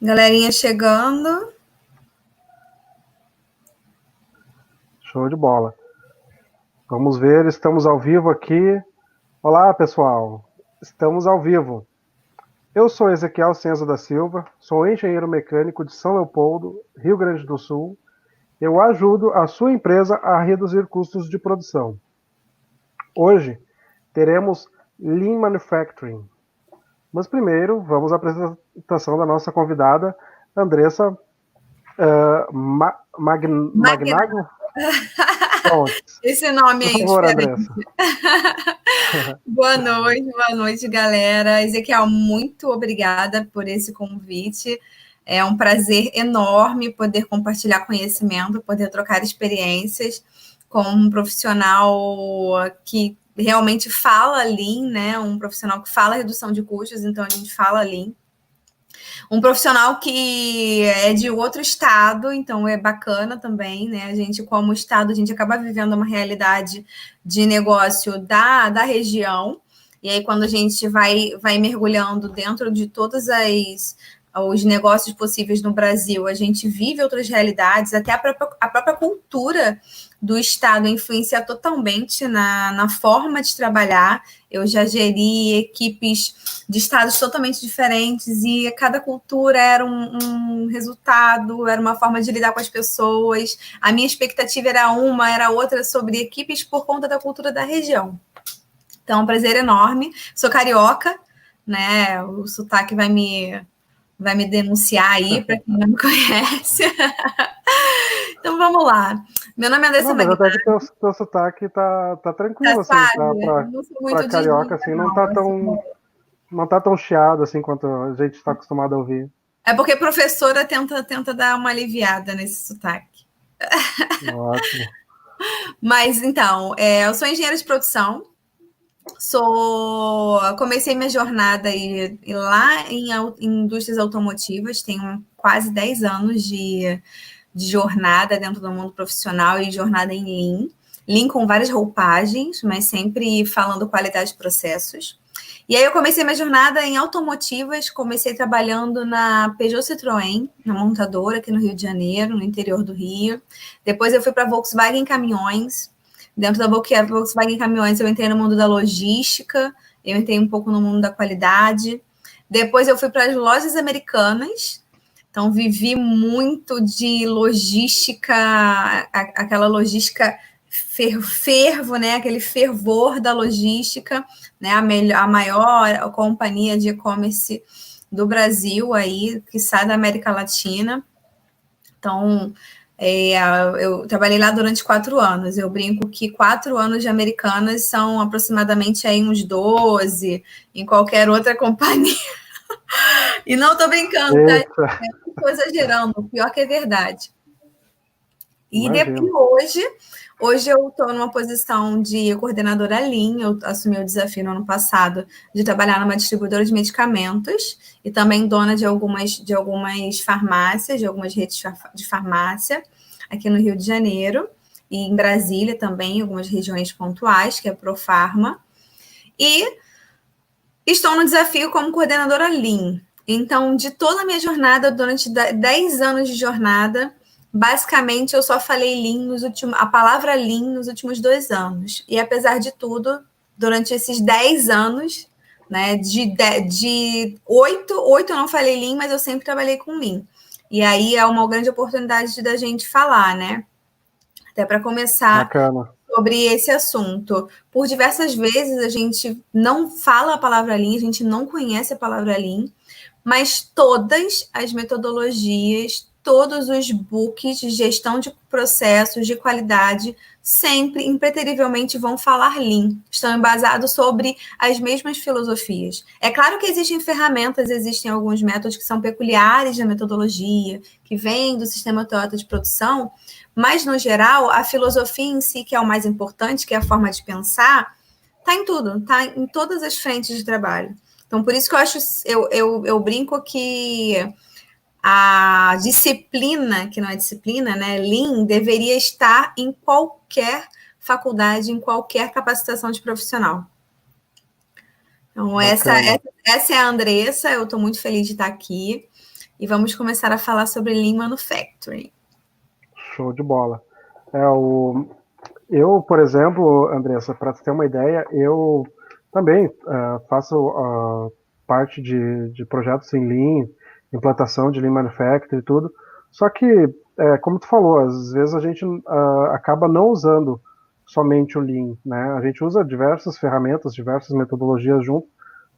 Galerinha chegando. Show de bola. Vamos ver, estamos ao vivo aqui. Olá, pessoal. Estamos ao vivo. Eu sou Ezequiel Senza da Silva, sou engenheiro mecânico de São Leopoldo, Rio Grande do Sul. Eu ajudo a sua empresa a reduzir custos de produção. Hoje teremos Lean Manufacturing. Mas primeiro, vamos à apresentação da nossa convidada, Andressa Magnago. Esse nome aí, por favor, diferente. Boa noite, galera. Ezequiel, muito obrigada por esse convite. É um prazer enorme poder compartilhar conhecimento, poder trocar experiências com um profissional que realmente fala Lean, né? Um profissional que fala redução de custos, então a gente fala Lean. Um profissional que é de outro estado, então é bacana também, né? A gente, como estado, a gente acaba vivendo uma realidade de negócio da região. E aí, quando a gente vai mergulhando dentro de todas os negócios possíveis no Brasil, a gente vive outras realidades, até a própria cultura do Estado influencia totalmente na forma de trabalhar. Eu já geri equipes de estados totalmente diferentes e cada cultura era um resultado, era uma forma de lidar com as pessoas. A minha expectativa era outra sobre equipes por conta da cultura da região. Então, é um prazer enorme. Sou carioca, né? O sotaque vai me denunciar aí, para quem não me conhece. Então, vamos lá. Meu nome é Andressa Magnago. Até que teu sotaque tá tranquilo, assim, para carioca, assim, não tá tão chiado, assim, quanto a gente está acostumado a ouvir. É porque a professora tenta dar uma aliviada nesse sotaque. Ótimo. Mas, então, eu sou engenheira de produção, comecei minha jornada lá em indústrias automotivas, tenho quase 10 anos de jornada dentro do mundo profissional e jornada em Lean. Lean com várias roupagens, mas sempre falando qualidade de processos. E aí eu comecei minha jornada em automotivas, comecei trabalhando na Peugeot Citroën, na montadora aqui no Rio de Janeiro, no interior do Rio. Depois eu fui para a Volkswagen Caminhões. Dentro da Volkswagen Caminhões eu entrei no mundo da logística, eu entrei um pouco no mundo da qualidade. Depois eu fui para as lojas americanas, então vivi muito de logística, aquela logística fervo, né? Aquele fervor da logística, né? A maior companhia de e-commerce do Brasil aí, que sai da América Latina. Então, eu trabalhei lá durante 4 anos. Eu brinco que 4 anos de Americanas são aproximadamente aí uns 12 em qualquer outra companhia. E não estou brincando, tá? Não estou exagerando, pior que é verdade. E depois, hoje eu estou numa posição de coordenadora Lean, eu assumi o desafio no ano passado de trabalhar numa distribuidora de medicamentos e também dona de algumas farmácias, de algumas redes de farmácia aqui no Rio de Janeiro e em Brasília também, em algumas regiões pontuais, que é a Profarma. E estou no desafio como coordenadora Lean. Então, de toda a minha jornada, durante 10 anos de jornada, basicamente, eu só falei a palavra Lean nos últimos 2 anos. E, apesar de tudo, durante esses 10 anos, né, de 8 eu não falei Lean, mas eu sempre trabalhei com Lean. E aí é uma grande oportunidade da gente falar, né? Até para começar sobre esse assunto. Por diversas vezes a gente não fala a palavra Lean, a gente não conhece a palavra Lean, mas todas as metodologias, todos os books de gestão de processos, de qualidade, sempre, impreterivelmente, vão falar Lean. Estão embasados sobre as mesmas filosofias. É claro que existem ferramentas, existem alguns métodos que são peculiares da metodologia, que vêm do sistema Toyota de produção, mas, no geral, a filosofia em si, que é o mais importante, que é a forma de pensar, está em tudo, está em todas as frentes de trabalho. Então, por isso que eu brinco que a disciplina, que não é disciplina, né, Lean, deveria estar em qualquer faculdade, em qualquer capacitação de profissional. Então, essa é a Andressa, eu estou muito feliz de estar aqui. e vamos começar a falar sobre Lean Manufacturing. Show de bola. Eu, por exemplo, Andressa, para ter uma ideia, eu também faço parte de projetos em Lean, implantação de Lean Manufacturing e tudo. Só que, como tu falou, às vezes a gente acaba não usando somente o Lean, né? A gente usa diversas ferramentas, diversas metodologias junto,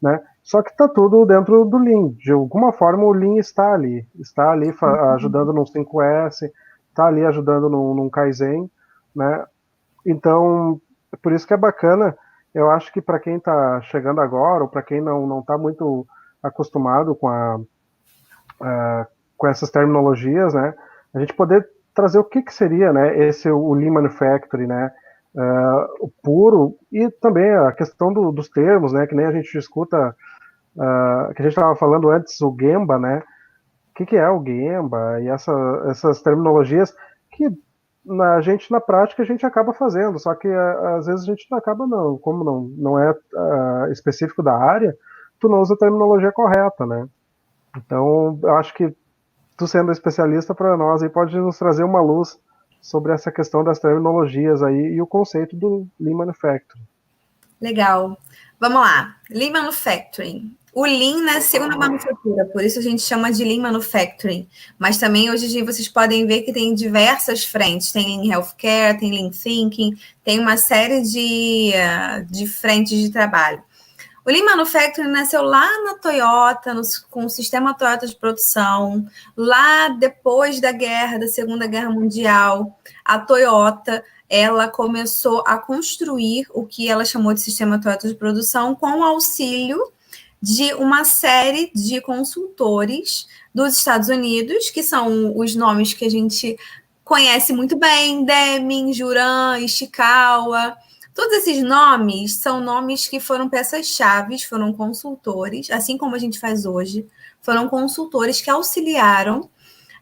né? Só que está tudo dentro do Lean. De alguma forma o Lean está ali ajudando no 5S, está ali ajudando num Kaizen, né? Então, por isso que é bacana. Eu acho que para quem está chegando agora, ou para quem não está muito acostumado com essas terminologias, né, a gente poder trazer o que seria, né, o Lean Manufacturing, né, o puro, e também a questão dos termos, né, que nem a gente escuta, que a gente estava falando antes, o Gemba, né, o que é o Gemba, e essas terminologias que na prática a gente acaba fazendo, só que às vezes a gente acaba como não é específico da área, tu não usa a terminologia correta, né? Então, eu acho que tu sendo especialista para nós aí pode nos trazer uma luz sobre essa questão das terminologias aí e o conceito do Lean Manufacturing. Legal. Vamos lá. Lean Manufacturing. O Lean nasceu na manufatura, por isso a gente chama de Lean Manufacturing. Mas também hoje em dia vocês podem ver que tem diversas frentes. Tem Lean Healthcare, tem Lean Thinking, tem uma série de frentes de trabalho. O Lean Manufacturing nasceu lá na Toyota, com o sistema Toyota de produção. Lá depois da Segunda Guerra Mundial, a Toyota ela começou a construir o que ela chamou de sistema Toyota de produção com o auxílio de uma série de consultores dos Estados Unidos, que são os nomes que a gente conhece muito bem, Deming, Juran, Ishikawa. Todos esses nomes são nomes que foram peças-chave, foram consultores, assim como a gente faz hoje, foram consultores que auxiliaram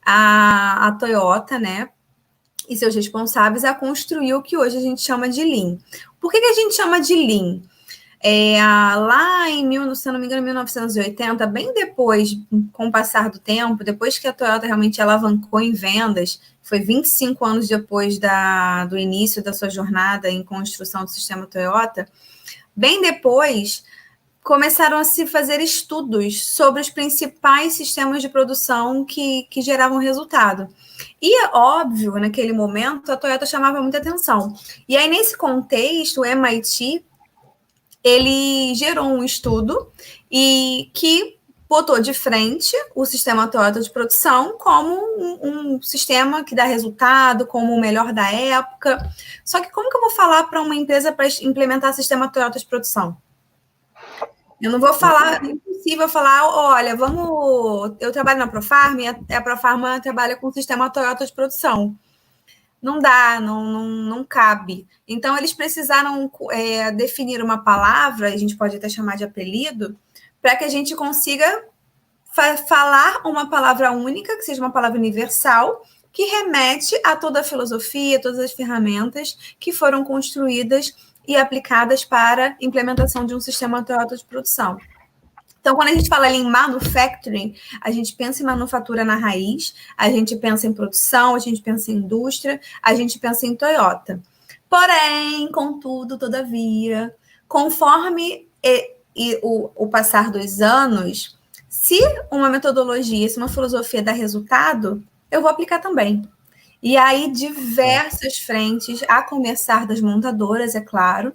a Toyota, né, e seus responsáveis a construir o que hoje a gente chama de Lean. Por que a gente chama de Lean? Lá se eu não me engano, 1980, bem depois, com o passar do tempo, depois que a Toyota realmente alavancou em vendas, foi 25 anos depois do início da sua jornada em construção do sistema Toyota, bem depois começaram a se fazer estudos sobre os principais sistemas de produção que geravam resultado. E é óbvio, naquele momento, a Toyota chamava muita atenção. E aí, nesse contexto, o MIT ele gerou um estudo e que botou de frente o sistema Toyota de produção como um sistema que dá resultado, como o melhor da época. Só que como que eu vou falar para uma empresa para implementar sistema Toyota de produção? Eu não vou falar, é impossível falar, olha, eu trabalho na Profarm e a Profarm trabalha com o sistema Toyota de produção. Não dá, não cabe. Então, eles precisaram definir uma palavra, a gente pode até chamar de apelido, para que a gente consiga falar uma palavra única, que seja uma palavra universal, que remete a toda a filosofia, todas as ferramentas que foram construídas e aplicadas para a implementação de um sistema Toyota de produção. Então, quando a gente fala em manufacturing, a gente pensa em manufatura na raiz, a gente pensa em produção, a gente pensa em indústria, a gente pensa em Toyota. Porém, contudo, todavia, conforme o passar dos anos, se uma metodologia, se uma filosofia dá resultado, eu vou aplicar também. E aí, diversas frentes, a começar das montadoras, é claro,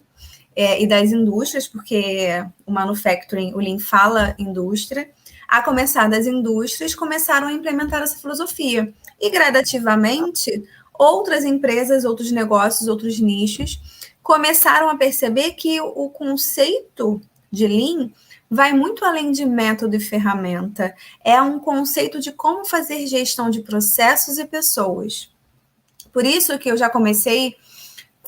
e das indústrias, porque o manufacturing, o Lean fala indústria, a começar das indústrias, começaram a implementar essa filosofia. E, gradativamente, outras empresas, outros negócios, outros nichos, começaram a perceber que o conceito de Lean vai muito além de método e ferramenta. É um conceito de como fazer gestão de processos e pessoas. Por isso que eu já comecei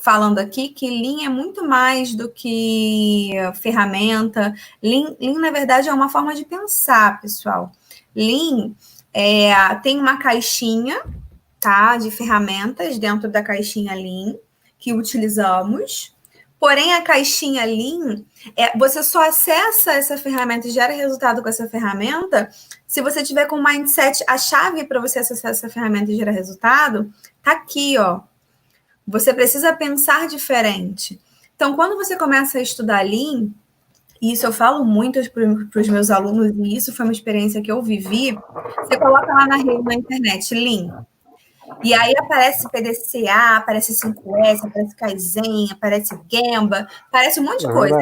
falando aqui que Lean é muito mais do que ferramenta. Lean, na verdade, é uma forma de pensar, pessoal. Lean tem uma caixinha, tá, de ferramentas dentro da caixinha Lean que utilizamos Porém, a caixinha Lean, você só acessa essa ferramenta e gera resultado com essa ferramenta se você tiver com o mindset, a chave para você acessar essa ferramenta e gerar resultado, tá aqui, ó. Você precisa pensar diferente. Então, quando você começa a estudar Lean, e isso eu falo muito para os meus alunos, e isso foi uma experiência que eu vivi, você coloca lá na internet, Lean. E aí aparece PDCA, aparece 5S, aparece Kaizen, aparece Gemba, aparece um monte de coisa.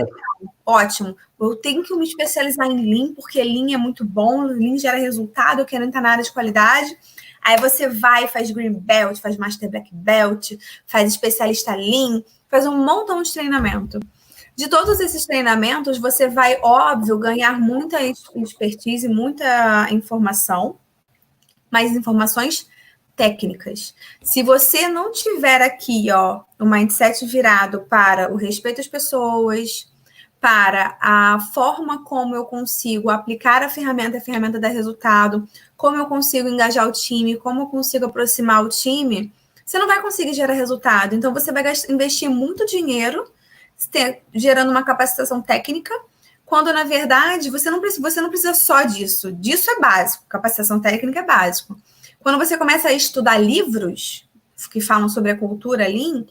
Ótimo. Eu tenho que me especializar em Lean, porque Lean é muito bom, Lean gera resultado, eu quero entrar na área de qualidade. Aí você vai, faz Green Belt, faz Master Black Belt, faz especialista Lean, faz um montão de treinamento. De todos esses treinamentos, você vai, óbvio, ganhar muita expertise, muita informação, mas informações técnicas. Se você não tiver aqui, ó, o mindset virado para o respeito às pessoas, para a forma como eu consigo aplicar a ferramenta dar resultado, como eu consigo engajar o time, como eu consigo aproximar o time, você não vai conseguir gerar resultado. Então, você vai investir muito dinheiro gerando uma capacitação técnica, quando, na verdade, você não precisa só disso. Disso é básico, capacitação técnica é básico. Quando você começa a estudar livros que falam sobre a cultura Lean,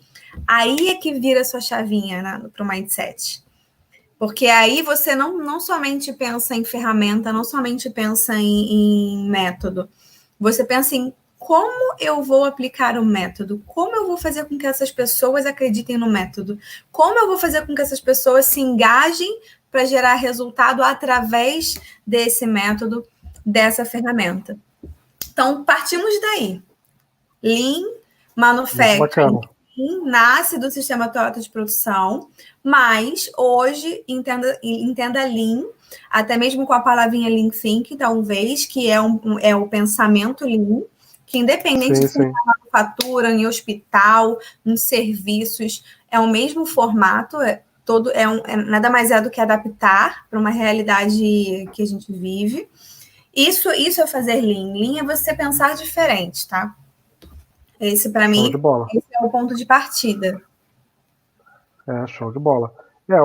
aí é que vira a sua chavinha para o mindset. Porque aí você não somente pensa em ferramenta, não somente pensa em método, você pensa em como eu vou aplicar o método, como eu vou fazer com que essas pessoas acreditem no método, como eu vou fazer com que essas pessoas se engajem para gerar resultado através desse método, dessa ferramenta. Então, partimos daí. Lean Manufacturing nasce do sistema Toyota de produção, mas hoje, entenda Lean, até mesmo com a palavrinha Lean Thinking, talvez, que é o pensamento Lean, que independente de se é manufatura, em hospital, em serviços, é o mesmo formato, nada mais é do que adaptar para uma realidade que a gente vive. Isso é fazer Lean. Lean é você pensar diferente, tá? Esse, para mim, esse é o ponto de partida. Show de bola. É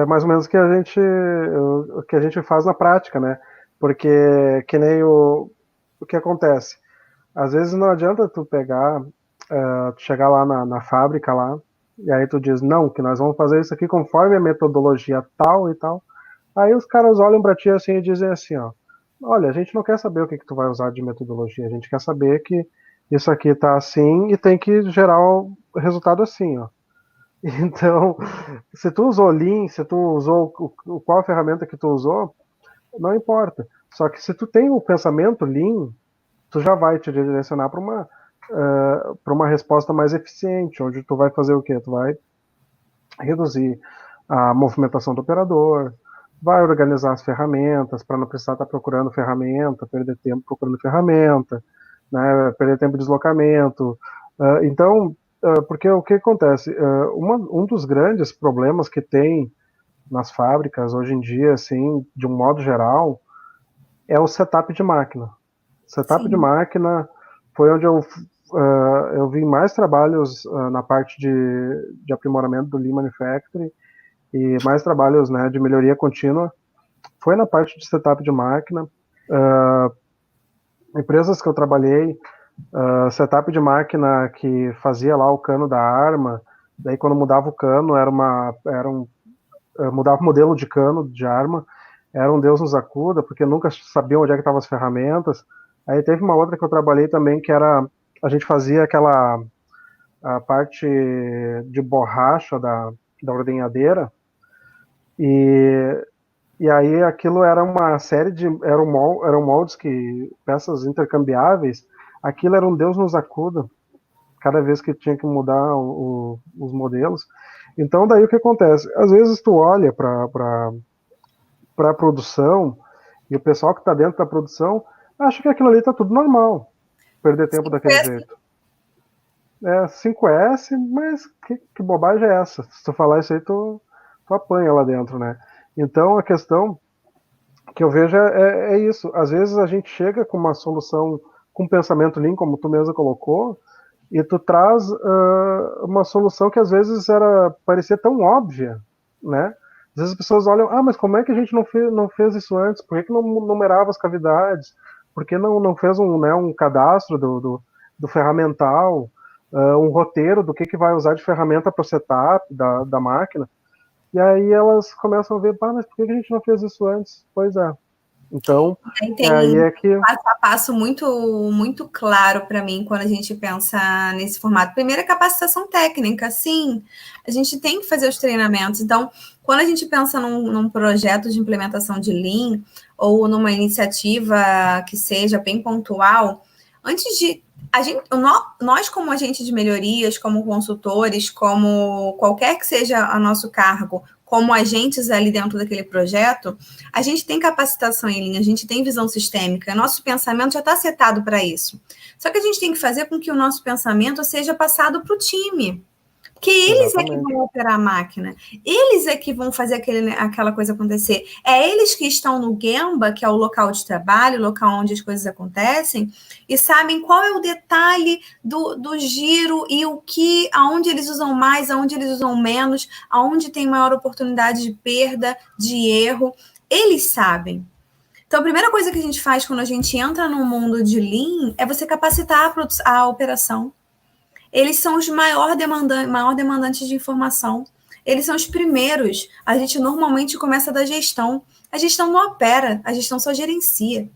mais ou menos o que a gente faz na prática, né? Porque que nem o que acontece. Às vezes não adianta tu pegar, tu chegar lá na fábrica lá, e aí tu diz, não, que nós vamos fazer isso aqui conforme a metodologia tal e tal. Aí os caras olham para ti assim e dizem assim, ó, olha, a gente não quer saber o que tu vai usar de metodologia, a gente quer saber que isso aqui tá assim e tem que gerar o resultado assim, ó. Então, se tu usou Lean, se tu usou qual ferramenta que tu usou, não importa. Só que se tu tem o pensamento Lean, tu já vai te direcionar para uma resposta mais eficiente, onde tu vai fazer o quê? Tu vai reduzir a movimentação do operador, vai organizar as ferramentas para não precisar estar procurando ferramenta, perder tempo procurando ferramenta, né, perder tempo de deslocamento. Então, porque o que acontece? Um dos grandes problemas que tem nas fábricas hoje em dia, assim, de um modo geral, é o setup de máquina. Setup Sim. de máquina foi onde eu vi mais trabalhos na parte de aprimoramento do Lean Manufacturing e mais trabalhos, né, de melhoria contínua foi na parte de setup de máquina. Empresas que eu trabalhei, setup de máquina que fazia lá o cano da arma, daí quando mudava o cano mudava o modelo de cano de arma, era um Deus nos acuda, porque nunca sabia onde é que estavam as ferramentas. Aí teve uma outra que eu trabalhei também, que era, a gente fazia a parte de borracha da ordenhadeira, e aí aquilo era uma série eram moldes peças intercambiáveis, aquilo era um Deus nos acuda, cada vez que tinha que mudar os modelos. Então daí o que acontece? Às vezes tu olha para a produção, e o pessoal que está dentro da produção acha que aquilo ali está tudo normal, perder tempo daquele jeito. 5S, mas que bobagem é essa? Se tu falar isso aí, tu apanha lá dentro, né? Então a questão que eu vejo é isso. Às vezes a gente chega com uma solução, com um pensamento Lean, como tu mesmo colocou, e tu traz uma solução que às vezes parecia tão óbvia, né? Às vezes as pessoas olham, mas como é que a gente não fez isso antes? Por que não numerava as cavidades? Por que não fez um cadastro do ferramental, um roteiro do que vai usar de ferramenta para o setup da máquina? E aí elas começam a ver, mas por que a gente não fez isso antes? Pois é. Então, aí tem é que... passo a passo muito, muito claro para mim quando a gente pensa nesse formato. Primeiro, a capacitação técnica. Sim, a gente tem que fazer os treinamentos. Então, quando a gente pensa num projeto de implementação de Lean ou numa iniciativa que seja bem pontual, antes de nós, como agente de melhorias, como consultores, como qualquer que seja o nosso cargo, como agentes ali dentro daquele projeto, a gente tem capacitação em linha, a gente tem visão sistêmica, nosso pensamento já está setado para isso. Só que a gente tem que fazer com que o nosso pensamento seja passado para o time. Porque eles é que vão operar a máquina, eles é que vão fazer aquela coisa acontecer. É eles que estão no Gemba, que é o local de trabalho, o local onde as coisas acontecem, e sabem qual é o detalhe do giro e aonde eles usam mais, aonde eles usam menos, aonde tem maior oportunidade de perda, de erro. Eles sabem. Então, a primeira coisa que a gente faz quando a gente entra no mundo de Lean é você capacitar a operação. Eles são os maior demandantes de informação. Eles são os primeiros. A gente normalmente começa da gestão. A gestão não opera, a gestão só gerencia.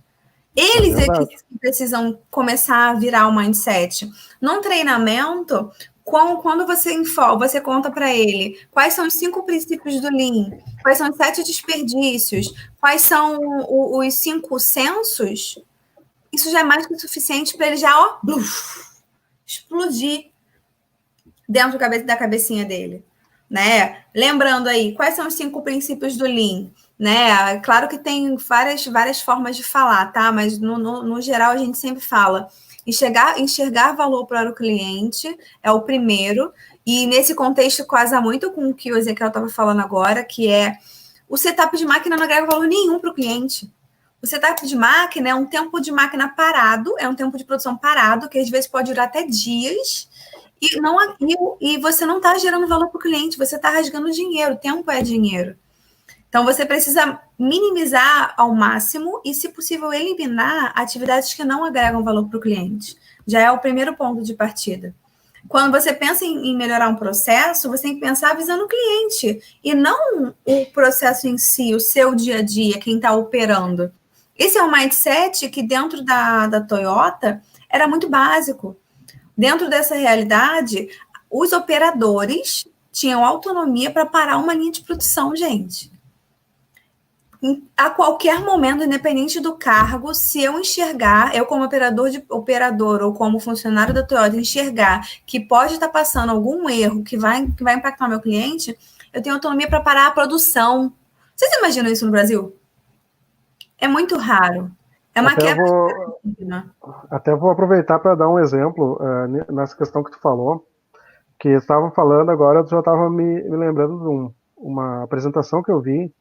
Eles é que precisam começar a virar o mindset. Num treinamento, quando você conta para ele quais são os 5 princípios do Lean, quais são os 7 desperdícios, quais são os 5 sensos, isso já é mais que o suficiente para ele já explodir dentro da cabecinha dele, né? Lembrando aí, quais são os 5 princípios do Lean, né? Claro que tem várias formas de falar, tá? Mas no geral a gente sempre fala enxergar valor para o cliente é o primeiro, e nesse contexto casa muito com o que o Ezequiel estava falando agora, que é o setup de máquina não agrega valor nenhum para o cliente. O setup de máquina é um tempo de máquina parado, é um tempo de produção parado, que às vezes pode durar até dias, e você não está gerando valor para o cliente, você está rasgando dinheiro, tempo é dinheiro. Então, você precisa minimizar ao máximo e, se possível, eliminar atividades que não agregam valor para o cliente. Já é o primeiro ponto de partida. Quando você pensa em melhorar um processo, você tem que pensar visando o cliente e não o processo em si, o seu dia a dia, quem está operando. Esse é um mindset que dentro da Toyota era muito básico. Dentro dessa realidade, os operadores tinham autonomia para parar uma linha de produção, gente. A qualquer momento, independente do cargo, se eu enxergar, eu como operador ou como funcionário da Toyota, enxergar que pode estar passando algum erro que vai impactar o meu cliente, eu tenho autonomia para parar a produção. Vocês imaginam isso no Brasil? É muito raro. É uma quebra. Até vou aproveitar para dar um exemplo nessa questão que tu falou, que estavam falando agora, eu já estava me lembrando de uma apresentação que eu vi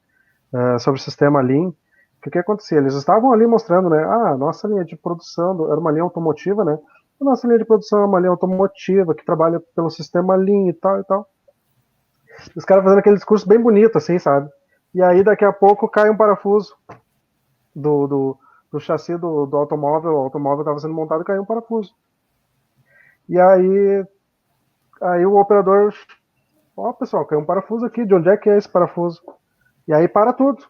sobre o sistema Lean. O que acontecia? Eles estavam ali mostrando, né? A nossa linha de produção era uma linha automotiva, né? A nossa linha de produção é uma linha automotiva que trabalha pelo sistema Lean e tal e tal. Os caras fazendo aquele discurso bem bonito, assim, sabe? E aí daqui a pouco cai um parafuso do chassi do automóvel. O automóvel estava sendo montado e caiu um parafuso. E aí o operador, pessoal, caiu um parafuso aqui, de onde é que é esse parafuso? E aí para tudo.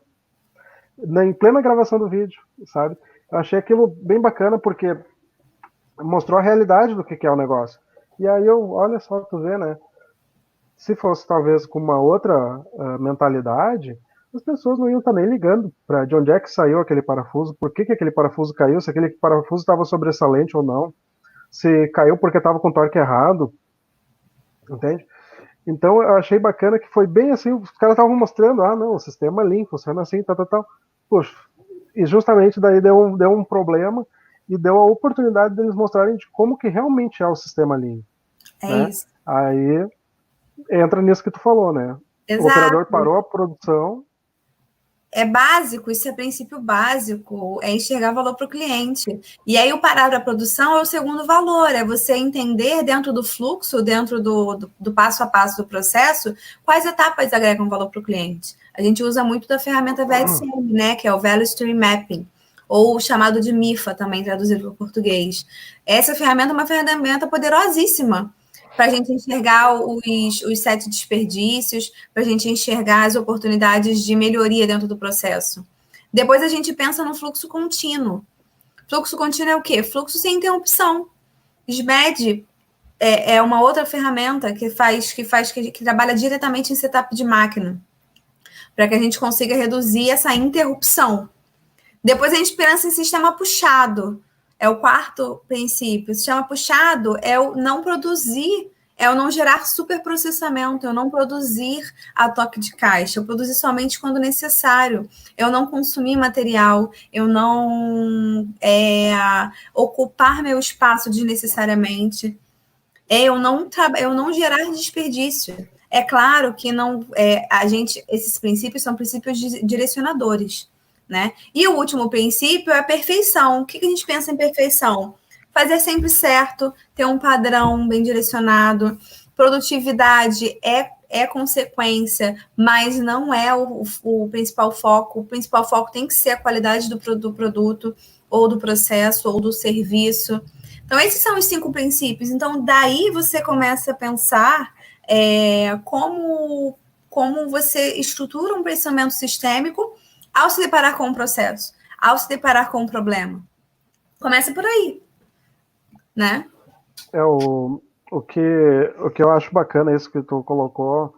Em plena gravação do vídeo, sabe? Eu achei aquilo bem bacana porque mostrou a realidade do que é o negócio. E aí olha só, tu vê, né? Se fosse talvez com uma outra mentalidade, as pessoas não iam estar nem ligando para de onde é que saiu aquele parafuso, por que aquele parafuso caiu, se aquele parafuso estava sobressalente ou não, se caiu porque estava com o torque errado, entende? Então eu achei bacana que foi bem assim, os caras estavam mostrando, não, o sistema Lean funciona assim, tal. Poxa, e justamente daí deu um problema e deu a oportunidade deles mostrarem de como que realmente é o sistema Lean. Né? Isso. Aí entra nisso que tu falou, né? Exato. O operador parou a produção é básico, isso é princípio básico, é enxergar valor para o cliente. E aí o parar da produção é o segundo valor, é você entender dentro do fluxo, dentro do passo a passo do processo, quais etapas agregam valor para o cliente. A gente usa muito da ferramenta VSM, né, que é o Value Stream Mapping, ou chamado de MIFA, também traduzido para o português. Essa ferramenta é uma ferramenta poderosíssima para a gente enxergar os 7 desperdícios, para a gente enxergar as oportunidades de melhoria dentro do processo. Depois a gente pensa no fluxo contínuo. Fluxo contínuo é o quê? Fluxo sem interrupção. SMED é uma outra ferramenta que trabalha diretamente em setup de máquina, para que a gente consiga reduzir essa interrupção. Depois a gente pensa em sistema puxado. É o quarto princípio. O sistema puxado é o não produzir, é o não gerar superprocessamento, é o não produzir a toque de caixa, eu produzir somente quando necessário, eu não consumir material, eu não ocupar meu espaço desnecessariamente, eu não gerar desperdício. É claro que não, esses princípios são princípios direcionadores. Né? E o último princípio é a perfeição. O que a gente pensa em perfeição? Fazer sempre certo, ter um padrão bem direcionado. Produtividade é consequência, mas não é o principal foco. O principal foco tem que ser a qualidade do produto, ou do processo, ou do serviço. Então, esses são os 5 princípios. Então, daí você começa a pensar como você estrutura um pensamento sistêmico ao se deparar com um processo, ao se deparar com um problema. Começa por aí, né? O que eu acho bacana, isso que tu colocou,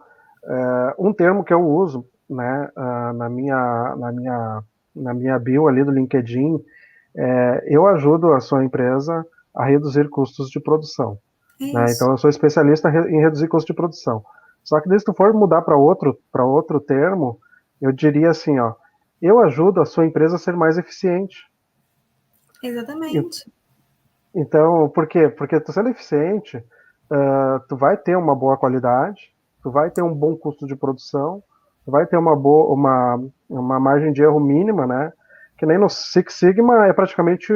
um termo que eu uso, né, na minha bio ali do LinkedIn, eu ajudo a sua empresa a reduzir custos de produção. Né? Então, eu sou especialista em reduzir custos de produção. Só que, se tu for mudar para outro termo, eu diria assim, ó, eu ajudo a sua empresa a ser mais eficiente. Exatamente. Então, por quê? Porque tu sendo eficiente, tu vai ter uma boa qualidade, tu vai ter um bom custo de produção, tu vai ter uma margem de erro mínima, né? Que nem no Six Sigma é praticamente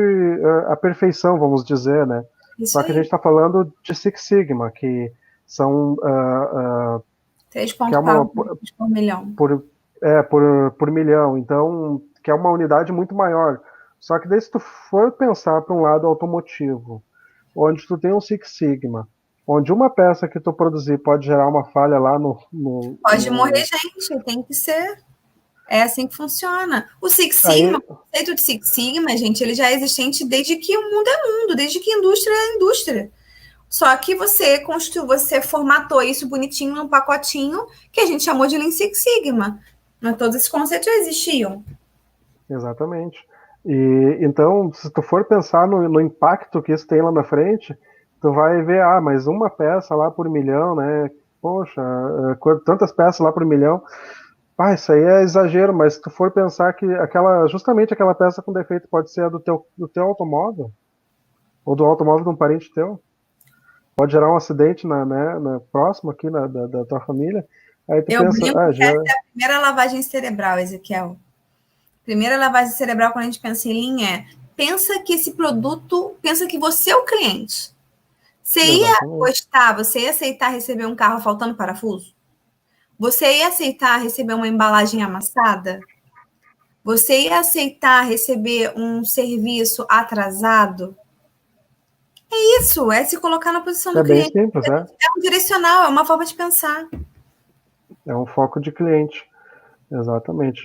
a perfeição, vamos dizer, né? Isso Só que a gente está falando de Six Sigma, que são 3,4 por milhão. Por milhão, então, que é uma unidade muito maior. Só que daí, se tu for pensar para um lado automotivo, onde tu tem um Six Sigma, onde uma peça que tu produzir pode gerar uma falha lá Pode morrer gente, tem que ser. É assim que funciona. O Six Sigma, o conceito de Six Sigma, gente, ele já é existente desde que o mundo é mundo, desde que a indústria é indústria. Só que você formatou isso bonitinho num pacotinho que a gente chamou de Lean Six Sigma. Mas todos esses conceitos já existiam. Exatamente. E então, se tu for pensar no impacto que isso tem lá na frente, tu vai ver, mas uma peça lá por milhão, né? Poxa, tantas peças lá por milhão. Isso aí é exagero, mas se tu for pensar que justamente aquela peça com defeito pode ser a do teu automóvel, ou do automóvel de um parente teu, pode gerar um acidente próximo aqui da tua família. Aí tu pensa, brinco que essa é a primeira lavagem cerebral, Ezequiel. Primeira lavagem cerebral quando a gente pensa em Lean pensa que esse produto, pensa que você é o cliente. Você ia gostar, você ia aceitar receber um carro faltando parafuso? Você ia aceitar receber uma embalagem amassada? Você ia aceitar receber um serviço atrasado? É isso, é se colocar na posição do cliente. É bem simples, né? É um direcional, é uma forma de pensar. É um foco de cliente, exatamente.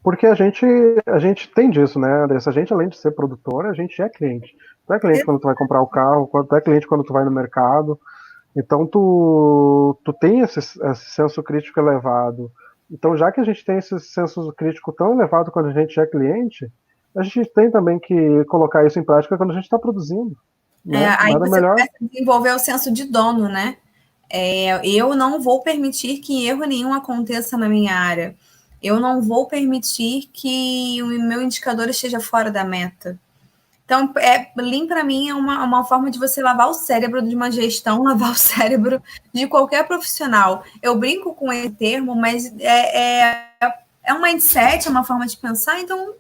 Porque a gente tem disso, né? A gente, além de ser produtora, a gente é cliente. Tu é cliente quando tu vai comprar o carro, tu é cliente quando tu vai no mercado. Então, tu tem esse senso crítico elevado. Então, já que a gente tem esse senso crítico tão elevado quando a gente é cliente, a gente tem também que colocar isso em prática quando a gente está produzindo. Né? Aí você começa a desenvolver o senso de dono, né? Eu não vou permitir que erro nenhum aconteça na minha área. Eu não vou permitir que o meu indicador esteja fora da meta. Então, Lean para mim é uma forma de você lavar o cérebro de uma gestão, lavar o cérebro de qualquer profissional. Eu brinco com esse termo, mas é um mindset, é uma forma de pensar, então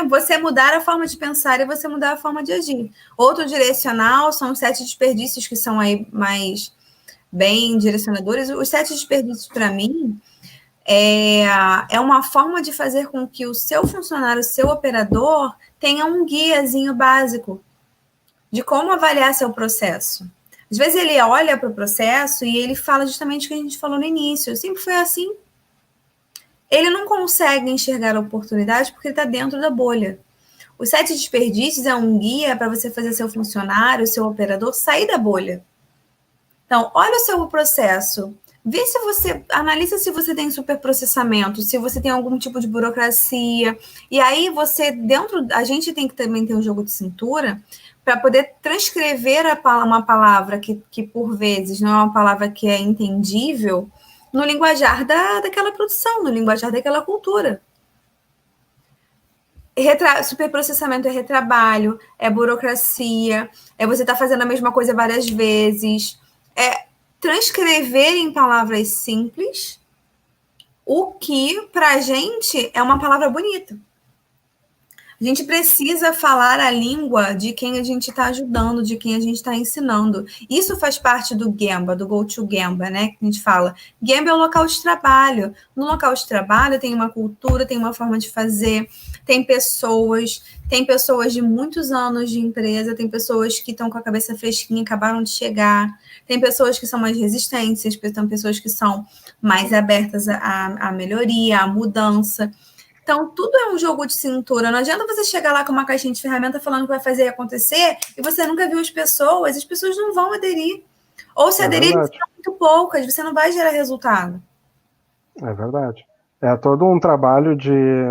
você mudar a forma de pensar e você mudar a forma de agir. Outro direcional são os 7 desperdícios, que são aí mais bem direcionadores. Os 7 desperdícios, para mim, é uma forma de fazer com que o seu funcionário, o seu operador, tenha um guiazinho básico de como avaliar seu processo. Às vezes ele olha para o processo e ele fala justamente o que a gente falou no início. Sempre foi assim. Ele não consegue enxergar a oportunidade porque ele está dentro da bolha. Os 7 desperdícios é um guia para você fazer seu funcionário, seu operador, sair da bolha. Então, olha o seu processo. Vê se você, analisa se você tem superprocessamento, se você tem algum tipo de burocracia. E aí a gente tem que também ter um jogo de cintura para poder transcrever uma palavra que por vezes não é uma palavra que é entendível no linguajar daquela produção, no linguajar daquela cultura. Superprocessamento é retrabalho, é burocracia, é você estar fazendo a mesma coisa várias vezes, é transcrever em palavras simples o que, para a gente, é uma palavra bonita. A gente precisa falar a língua de quem a gente está ajudando, de quem a gente está ensinando. Isso faz parte do Gemba, do Go-to-Gemba, né? Que a gente fala. Gemba é o local de trabalho. No local de trabalho tem uma cultura, tem uma forma de fazer, tem pessoas de muitos anos de empresa, tem pessoas que estão com a cabeça fresquinha, acabaram de chegar, tem pessoas que são mais resistentes, tem pessoas que são mais abertas à melhoria, à mudança. Então, tudo é um jogo de cintura. Não adianta você chegar lá com uma caixinha de ferramenta falando que vai fazer acontecer e você nunca viu as pessoas não vão aderir. Ou se aderirem, serão muito poucas, você não vai gerar resultado. É verdade. É todo um trabalho de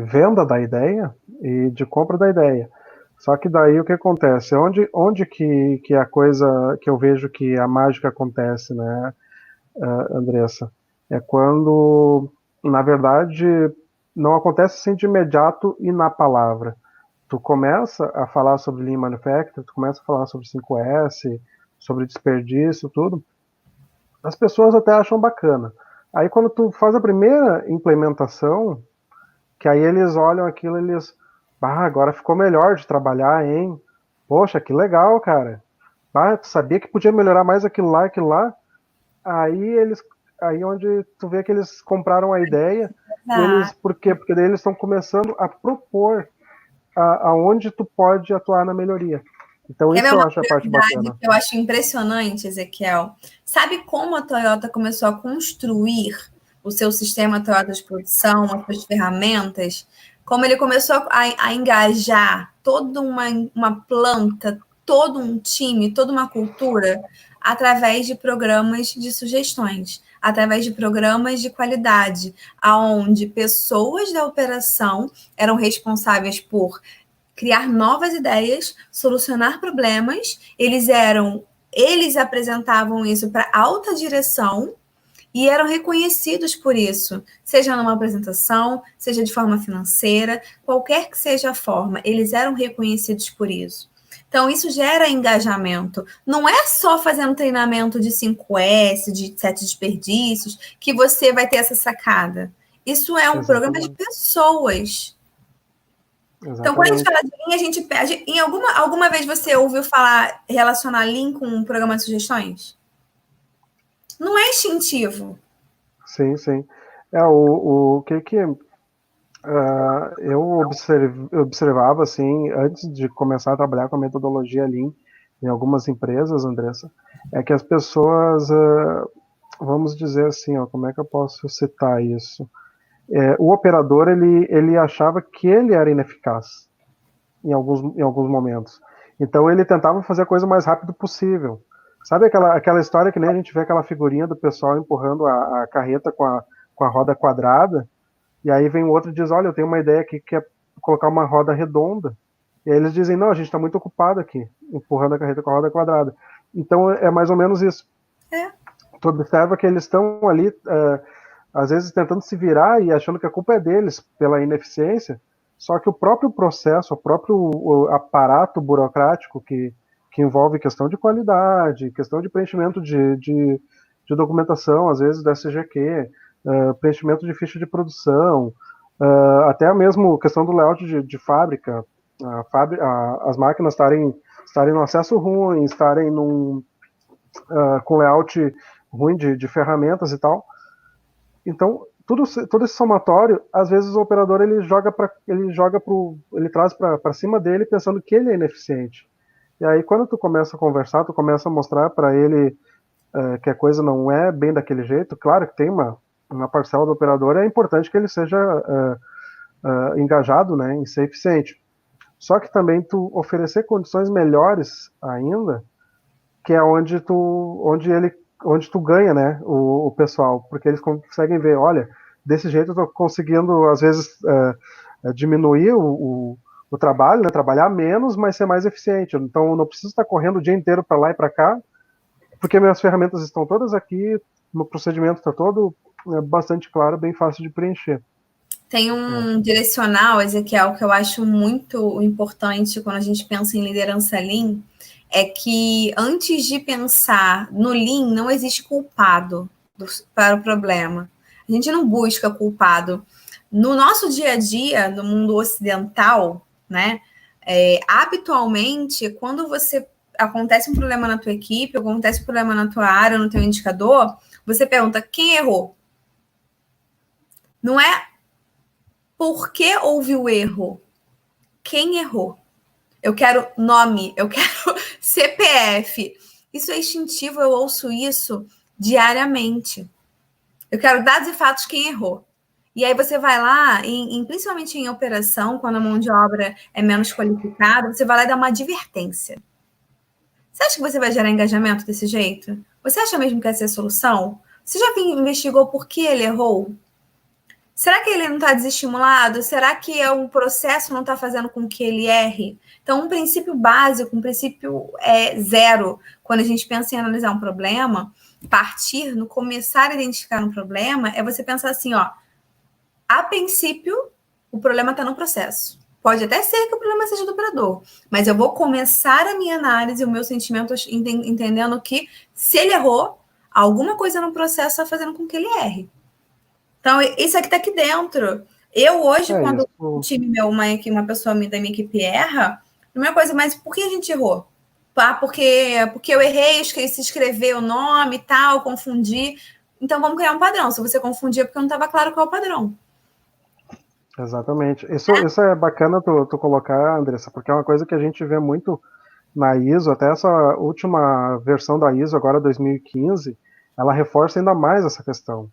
venda da ideia e de compra da ideia. Só que daí o que acontece? Onde que a coisa que eu vejo que a mágica acontece, né, Andressa? É quando, na verdade, não acontece assim de imediato e na palavra. Tu começa a falar sobre Lean Manufacturing, tu começa a falar sobre 5S, sobre desperdício, tudo. As pessoas até acham bacana. Aí quando tu faz a primeira implementação, que aí eles olham aquilo e eles... agora ficou melhor de trabalhar, hein? Poxa, que legal, cara. Tu sabia que podia melhorar mais aquilo lá, aquilo lá? Aí onde tu vê que eles compraram a ideia, por quê? Porque daí eles estão começando a propor aonde tu pode atuar na melhoria. Então isso eu acho a parte bacana. Que eu acho impressionante, Ezequiel. Sabe como a Toyota começou a construir o seu sistema Toyota de produção, as suas ferramentas? Como ele começou a engajar toda uma planta, todo um time, toda uma cultura, através de programas de sugestões, através de programas de qualidade, onde pessoas da operação eram responsáveis por criar novas ideias, solucionar problemas. Eles apresentavam isso para alta direção e eram reconhecidos por isso, seja numa apresentação, seja de forma financeira, qualquer que seja a forma, eles eram reconhecidos por isso. Então, isso gera engajamento. Não é só fazendo treinamento de 5S, de 7 desperdícios, que você vai ter essa sacada. Isso é um programa de pessoas. Exatamente. Então, quando a gente fala de Lean, a gente pede... Alguma vez você ouviu falar, relacionar Lean com um programa de sugestões? Não é instintivo. Sim, sim. O que eu observava, assim, antes de começar a trabalhar com a metodologia Lean em algumas empresas, Andressa, é que as pessoas, vamos dizer assim, como é que eu posso citar isso? O operador, ele achava que ele era ineficaz em alguns momentos. Então ele tentava fazer a coisa o mais rápido possível. Sabe aquela história que nem a gente vê aquela figurinha do pessoal empurrando a carreta com a roda quadrada, e aí vem o outro e diz, olha, eu tenho uma ideia aqui que é colocar uma roda redonda. E aí eles dizem, não, a gente está muito ocupado aqui, empurrando a carreta com a roda quadrada. Então é mais ou menos isso. Tu observa que eles estão ali, às vezes tentando se virar e achando que a culpa é deles pela ineficiência, só que o próprio processo, o próprio aparato burocrático que envolve questão de qualidade, questão de preenchimento de documentação, às vezes da SGQ, preenchimento de ficha de produção, até mesmo questão do layout de fábrica, as máquinas estarem no acesso ruim, estarem com layout ruim de ferramentas e tal. Então, todo esse somatório, às vezes o operador ele traz para cima dele pensando que ele é ineficiente. E aí, quando tu começa a conversar, tu começa a mostrar para ele que a coisa não é bem daquele jeito. Claro que tem uma parcela do operador, é importante que ele seja engajado, né, em ser eficiente. Só que também tu oferecer condições melhores ainda, que é onde tu ganha, né, o pessoal, porque eles conseguem ver, olha, desse jeito eu tô conseguindo, às vezes, diminuir o trabalho, né, trabalhar menos, mas ser mais eficiente. Então, eu não preciso estar correndo o dia inteiro para lá e para cá, porque minhas ferramentas estão todas aqui, o procedimento está todo bastante claro, bem fácil de preencher. Tem um direcional, Ezequiel, que eu acho muito importante quando a gente pensa em liderança Lean, é que antes de pensar no Lean, não existe culpado para o problema. A gente não busca culpado. No nosso dia a dia, no mundo ocidental, né, habitualmente, quando acontece um problema na tua equipe, acontece um problema na tua área, no teu indicador, você pergunta quem errou. Não é por que houve o erro? Quem errou? Eu quero nome, eu quero CPF. Isso é instintivo, eu ouço isso diariamente. Eu quero dados e fatos quem errou. E aí você vai lá, principalmente em operação, quando a mão de obra é menos qualificada, você vai lá e dá uma advertência. Você acha que você vai gerar engajamento desse jeito? Você acha mesmo que essa é a solução? Você já investigou por que ele errou? Será que ele não está desestimulado? Será que o processo não está fazendo com que ele erre? Então, um princípio básico, um princípio zero, quando a gente pensa em analisar um problema, no começar a identificar um problema, é você pensar assim, a princípio, o problema está no processo. Pode até ser que o problema seja do operador, mas eu vou começar a minha análise, o meu sentimento, entendendo que se ele errou, alguma coisa no processo está fazendo com que ele erre. Então, isso aqui está aqui dentro. Eu hoje, quando um time meu, uma pessoa da minha equipe erra, a primeira coisa, mas por que a gente errou? Porque eu errei, esqueci de escrever o nome e tal, confundi. Então, vamos criar um padrão. Se você confundir, é porque não estava claro qual é o padrão. Exatamente. Isso é bacana tu colocar, Andressa, porque é uma coisa que a gente vê muito na ISO, até essa última versão da ISO, agora 2015, ela reforça ainda mais essa questão.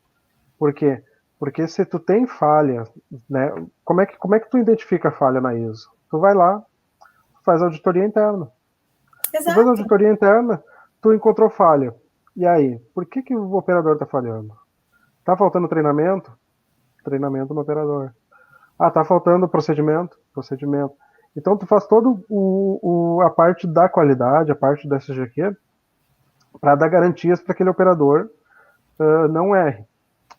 Por quê? Porque se tu tem falha, né, como é que tu identifica a falha na ISO? Tu vai lá, faz auditoria interna. Exato. Tu faz auditoria interna, tu encontrou falha. E aí, por que o operador está falhando? Tá faltando treinamento? Treinamento no operador. Tá faltando procedimento? Procedimento. Então tu faz todo a parte da qualidade, a parte da SGQ, para dar garantias para aquele operador não erre.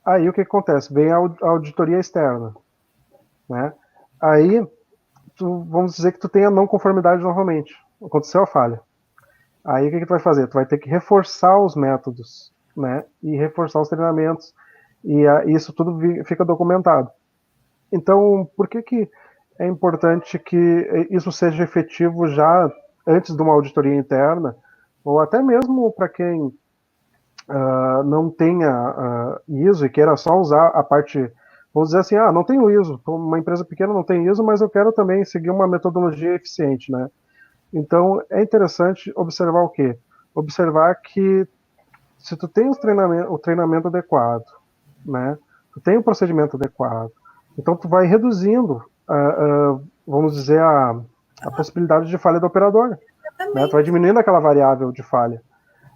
Aí o que acontece? Vem a auditoria externa, né? Aí, vamos dizer que tu tem a não conformidade novamente. Aconteceu a falha. Aí o que tu vai fazer? Tu vai ter que reforçar os métodos, né? E reforçar os treinamentos. E isso tudo fica documentado. Então, por que é importante que isso seja efetivo já antes de uma auditoria interna, ou até mesmo para quem não tenha ISO e queira só usar a parte, vamos dizer assim, não tenho ISO, uma empresa pequena não tem ISO, mas eu quero também seguir uma metodologia eficiente, né? Então, é interessante observar o quê? Observar que se tu tem o treinamento adequado, né? Tu tem o procedimento adequado, então tu vai reduzindo, vamos dizer, a possibilidade de falha do operador, né? Tu vai diminuindo aquela variável de falha.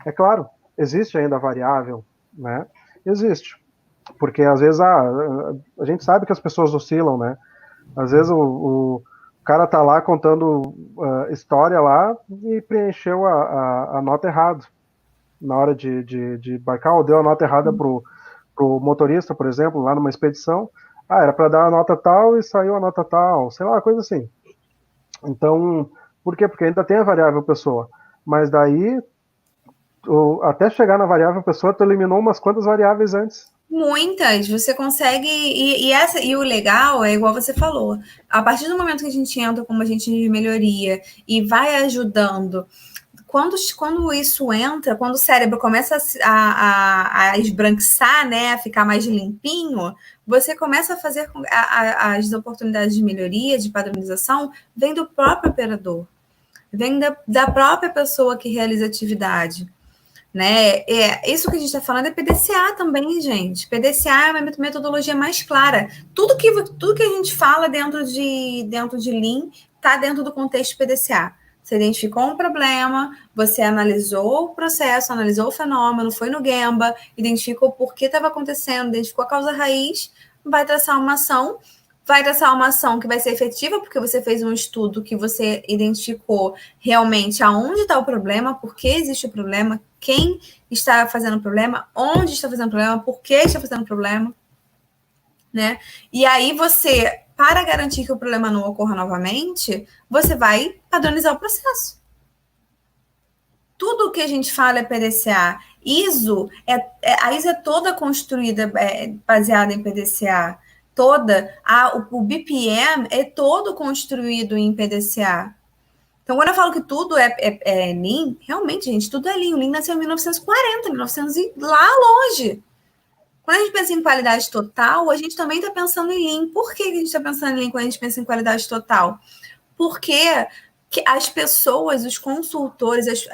É claro, existe ainda a variável, né? Existe. Porque às vezes a gente sabe que as pessoas oscilam, né? Às vezes o cara tá lá contando história lá e preencheu a nota errada na hora de embarcar, ou deu a nota errada pro motorista, por exemplo, lá numa expedição. Era para dar a nota tal e saiu a nota tal, sei lá, coisa assim. Então, por quê? Porque ainda tem a variável pessoa. Mas daí, até chegar na variável pessoa, tu eliminou umas quantas variáveis antes, Muitas, você consegue, e o legal é igual você falou, a partir do momento que a gente entra como agente de melhoria e vai ajudando, quando isso entra, quando o cérebro começa a esbranquiçar, né, a ficar mais limpinho, você começa a fazer as oportunidades de melhoria, de padronização, vem do próprio operador, vem da própria pessoa que realiza a atividade. Né? Isso que a gente está falando é PDCA também, gente. PDCA é uma metodologia mais clara. Tudo que a gente fala dentro de Lean está dentro do contexto PDCA. Você identificou um problema, você analisou o processo, analisou o fenômeno, foi no Gemba, identificou por que estava acontecendo, identificou a causa raiz, vai traçar uma ação que vai ser efetiva, porque você fez um estudo que você identificou realmente aonde está o problema, por que existe o problema, quem está fazendo o problema, onde está fazendo o problema, por que está fazendo o problema, né? E aí você, para garantir que o problema não ocorra novamente, você vai padronizar o processo. Tudo que a gente fala é PDCA. A ISO é toda construída baseada em PDCA. O BPM é todo construído em PDCA. Então, quando eu falo que tudo é Lean, realmente, gente, tudo é Lean. O Lean nasceu em 1940, 1900 e lá longe. Quando a gente pensa em qualidade total, a gente também está pensando em Lean. Por que a gente está pensando em Lean quando a gente pensa em qualidade total? Porque as pessoas, os consultores,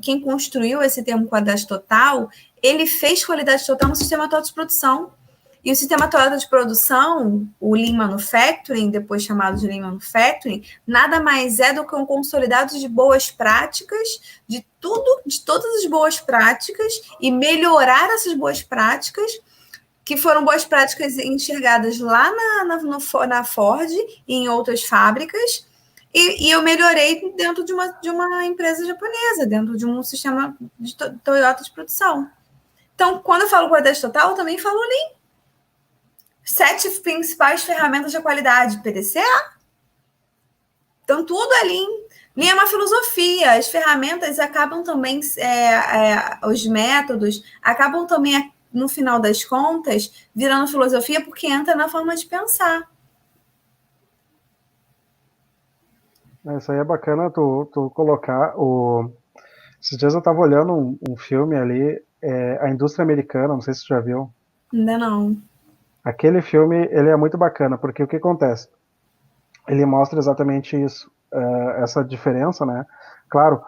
quem construiu esse termo qualidade total, ele fez qualidade total no sistema atual de produção. E o sistema atual de produção, o Lean Manufacturing, depois chamado de Lean Manufacturing, nada mais é do que um consolidado de boas práticas, de todas as boas práticas, e melhorar essas boas práticas, que foram boas práticas enxergadas lá na Ford e em outras fábricas, e eu melhorei dentro de uma empresa japonesa, dentro de um sistema de Toyota de produção. Então, quando eu falo qualidade total, eu também falo Lean. 7 principais ferramentas de qualidade, PDCA. Então, tudo é Lean. Lean é uma filosofia. As ferramentas acabam também, os métodos acabam também, no final das contas, virando filosofia, porque entra na forma de pensar. Isso aí é bacana tu colocar. Esses dias eu estava olhando um filme ali, A Indústria Americana, não sei se você já viu. Ainda não. Aquele filme, ele é muito bacana, porque o que acontece? Ele mostra exatamente isso, essa diferença, né? Claro,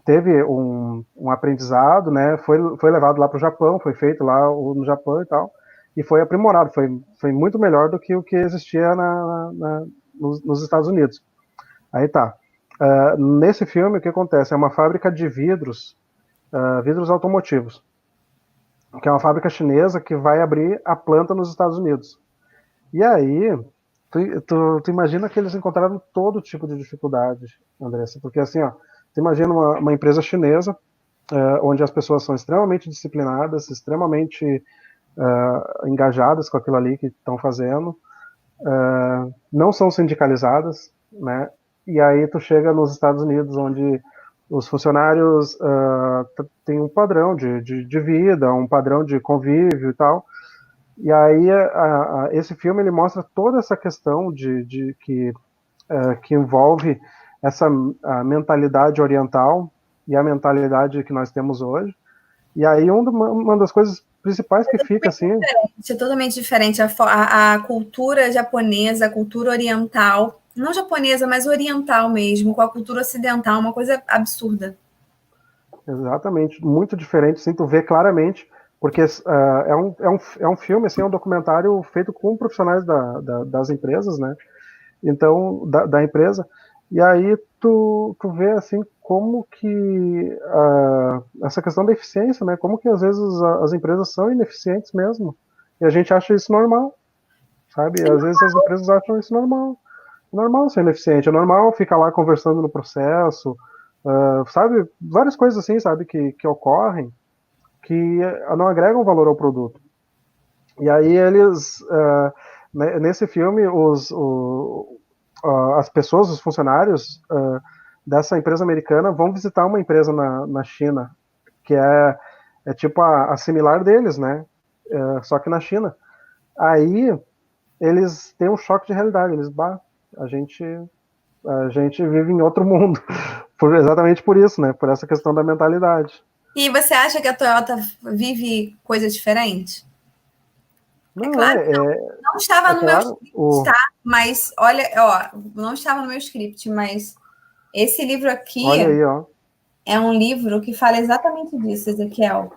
teve um aprendizado, né? Foi levado lá para o Japão, foi feito lá no Japão e tal, e foi aprimorado, foi muito melhor do que o que existia nos Estados Unidos. Aí tá. Nesse filme, o que acontece? É uma fábrica de vidros automotivos, que é uma fábrica chinesa que vai abrir a planta nos Estados Unidos. E aí, tu imagina que eles encontraram todo tipo de dificuldade, Andressa, porque assim, ó, tu imagina uma empresa chinesa, onde as pessoas são extremamente disciplinadas, extremamente engajadas com aquilo ali que estão fazendo, não são sindicalizadas, né? E aí tu chega nos Estados Unidos, onde os funcionários têm um padrão de vida, um padrão de convívio e tal. E aí esse filme ele mostra toda essa questão que envolve essa mentalidade oriental e a mentalidade que nós temos hoje. E aí uma das coisas principais que fica assim... É totalmente diferente. A cultura japonesa, a cultura oriental, não japonesa, mas oriental mesmo, com a cultura ocidental, uma coisa absurda. Exatamente, muito diferente, sim, tu vê claramente, porque é um filme, assim, é um documentário feito com profissionais das empresas, né? Então, da empresa, e aí tu vê, assim, como que essa questão da eficiência, né? Como que às vezes as empresas são ineficientes mesmo, e a gente acha isso normal, sabe? Às vezes as empresas acham isso normal. É normal ser ineficiente, é normal ficar lá conversando no processo, sabe? Várias coisas assim, sabe? Que ocorrem que não agregam valor ao produto. E aí eles, nesse filme, as pessoas, os funcionários dessa empresa americana vão visitar uma empresa na China, que é tipo a similar deles, né? só que na China. Aí eles têm um choque de realidade, a gente, a gente vive em outro mundo, exatamente por isso, né? Por essa questão da mentalidade. E você acha que a Toyota vive coisa diferente? É Não, claro que não estava é no meu claro. script, tá? Mas olha, ó, não estava no meu script, mas esse livro aqui Olha aí, ó. é um livro que fala exatamente disso, Ezequiel.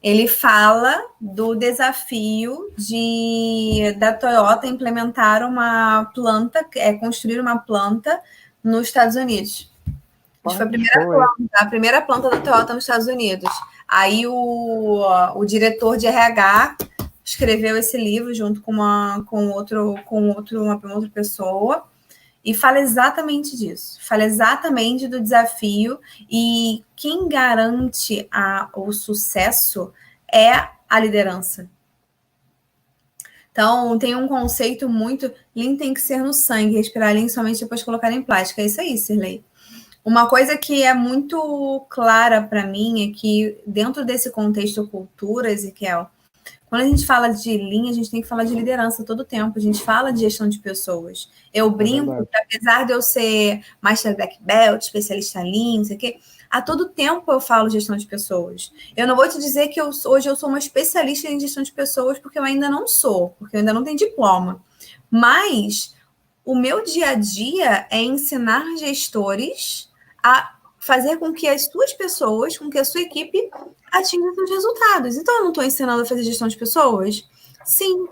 Ele fala do desafio da Toyota implementar uma planta, construir uma planta nos Estados Unidos. Acho que foi a primeira planta da Toyota nos Estados Unidos. Aí o diretor de RH escreveu esse livro junto com uma outra pessoa e fala exatamente disso. Fala exatamente do desafio e quem garante o sucesso é a liderança. Então, tem um conceito muito... Lean tem que ser no sangue, respirar Lean somente depois de colocar em prática. É isso aí, Sirlei. Uma coisa que é muito clara para mim é que, dentro desse contexto cultura, Ezequiel, quando a gente fala de Lean, a gente tem que falar de liderança todo tempo. A gente fala de gestão de pessoas. Eu brinco que, apesar de eu ser Master Black Belt, especialista em Lean, não sei o quê, a todo tempo eu falo gestão de pessoas. Eu não vou te dizer que hoje eu sou uma especialista em gestão de pessoas, porque eu ainda não sou, porque eu ainda não tenho diploma. Mas o meu dia a dia é ensinar gestores a fazer com que as suas pessoas, com que a sua equipe atinja seus resultados. Então, eu não estou ensinando a fazer gestão de pessoas? Sim,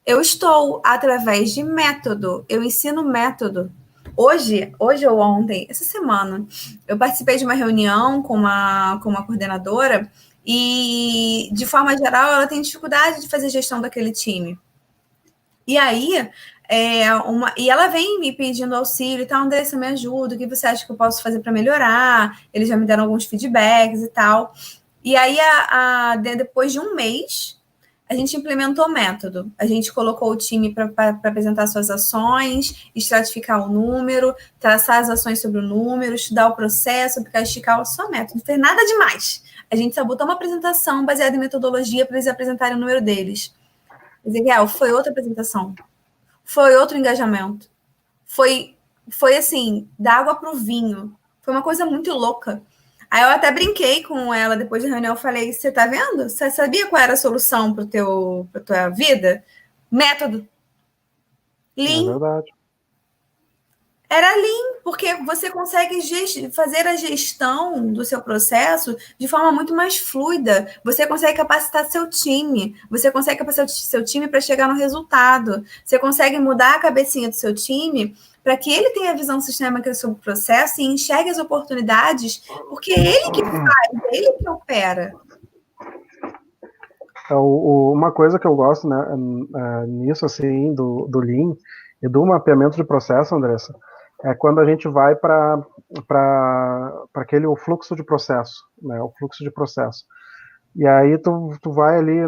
eu estou através de método. Eu ensino método. Hoje ou ontem, essa semana, eu participei de uma reunião com uma coordenadora e, de forma geral, ela tem dificuldade de fazer gestão daquele time. E aí, e ela vem me pedindo auxílio e tal, Andressa, me ajuda, o que você acha que eu posso fazer para melhorar? Eles já me deram alguns feedbacks e tal. E aí, depois de um mês, a gente implementou o método. A gente colocou o time para apresentar suas ações, estratificar o número, traçar as ações sobre o número, estudar o processo, esticar o seu método. Não fez nada demais. A gente só botou uma apresentação baseada em metodologia para eles apresentarem o número deles. Ezequiel, foi outra apresentação. Foi outro engajamento. Foi assim, da água para o vinho. Foi uma coisa muito louca. Aí eu até brinquei com ela depois da reunião. Eu falei, você tá vendo? Você sabia qual era a solução para tua vida? Método. Lean. É verdade. Era Lean, porque você consegue fazer a gestão do seu processo de forma muito mais fluida. Você consegue capacitar seu time. Você consegue capacitar seu time para chegar no resultado. Você consegue mudar a cabecinha do seu time para que ele tenha a visão sistêmica sobre o processo e enxergue as oportunidades, porque é ele que faz, é ele que opera. Uma coisa que eu gosto, né, nisso, assim, do Lean e do mapeamento de processo, Andressa, é quando a gente vai para o fluxo de processo, né, o fluxo de processo. E aí tu vai ali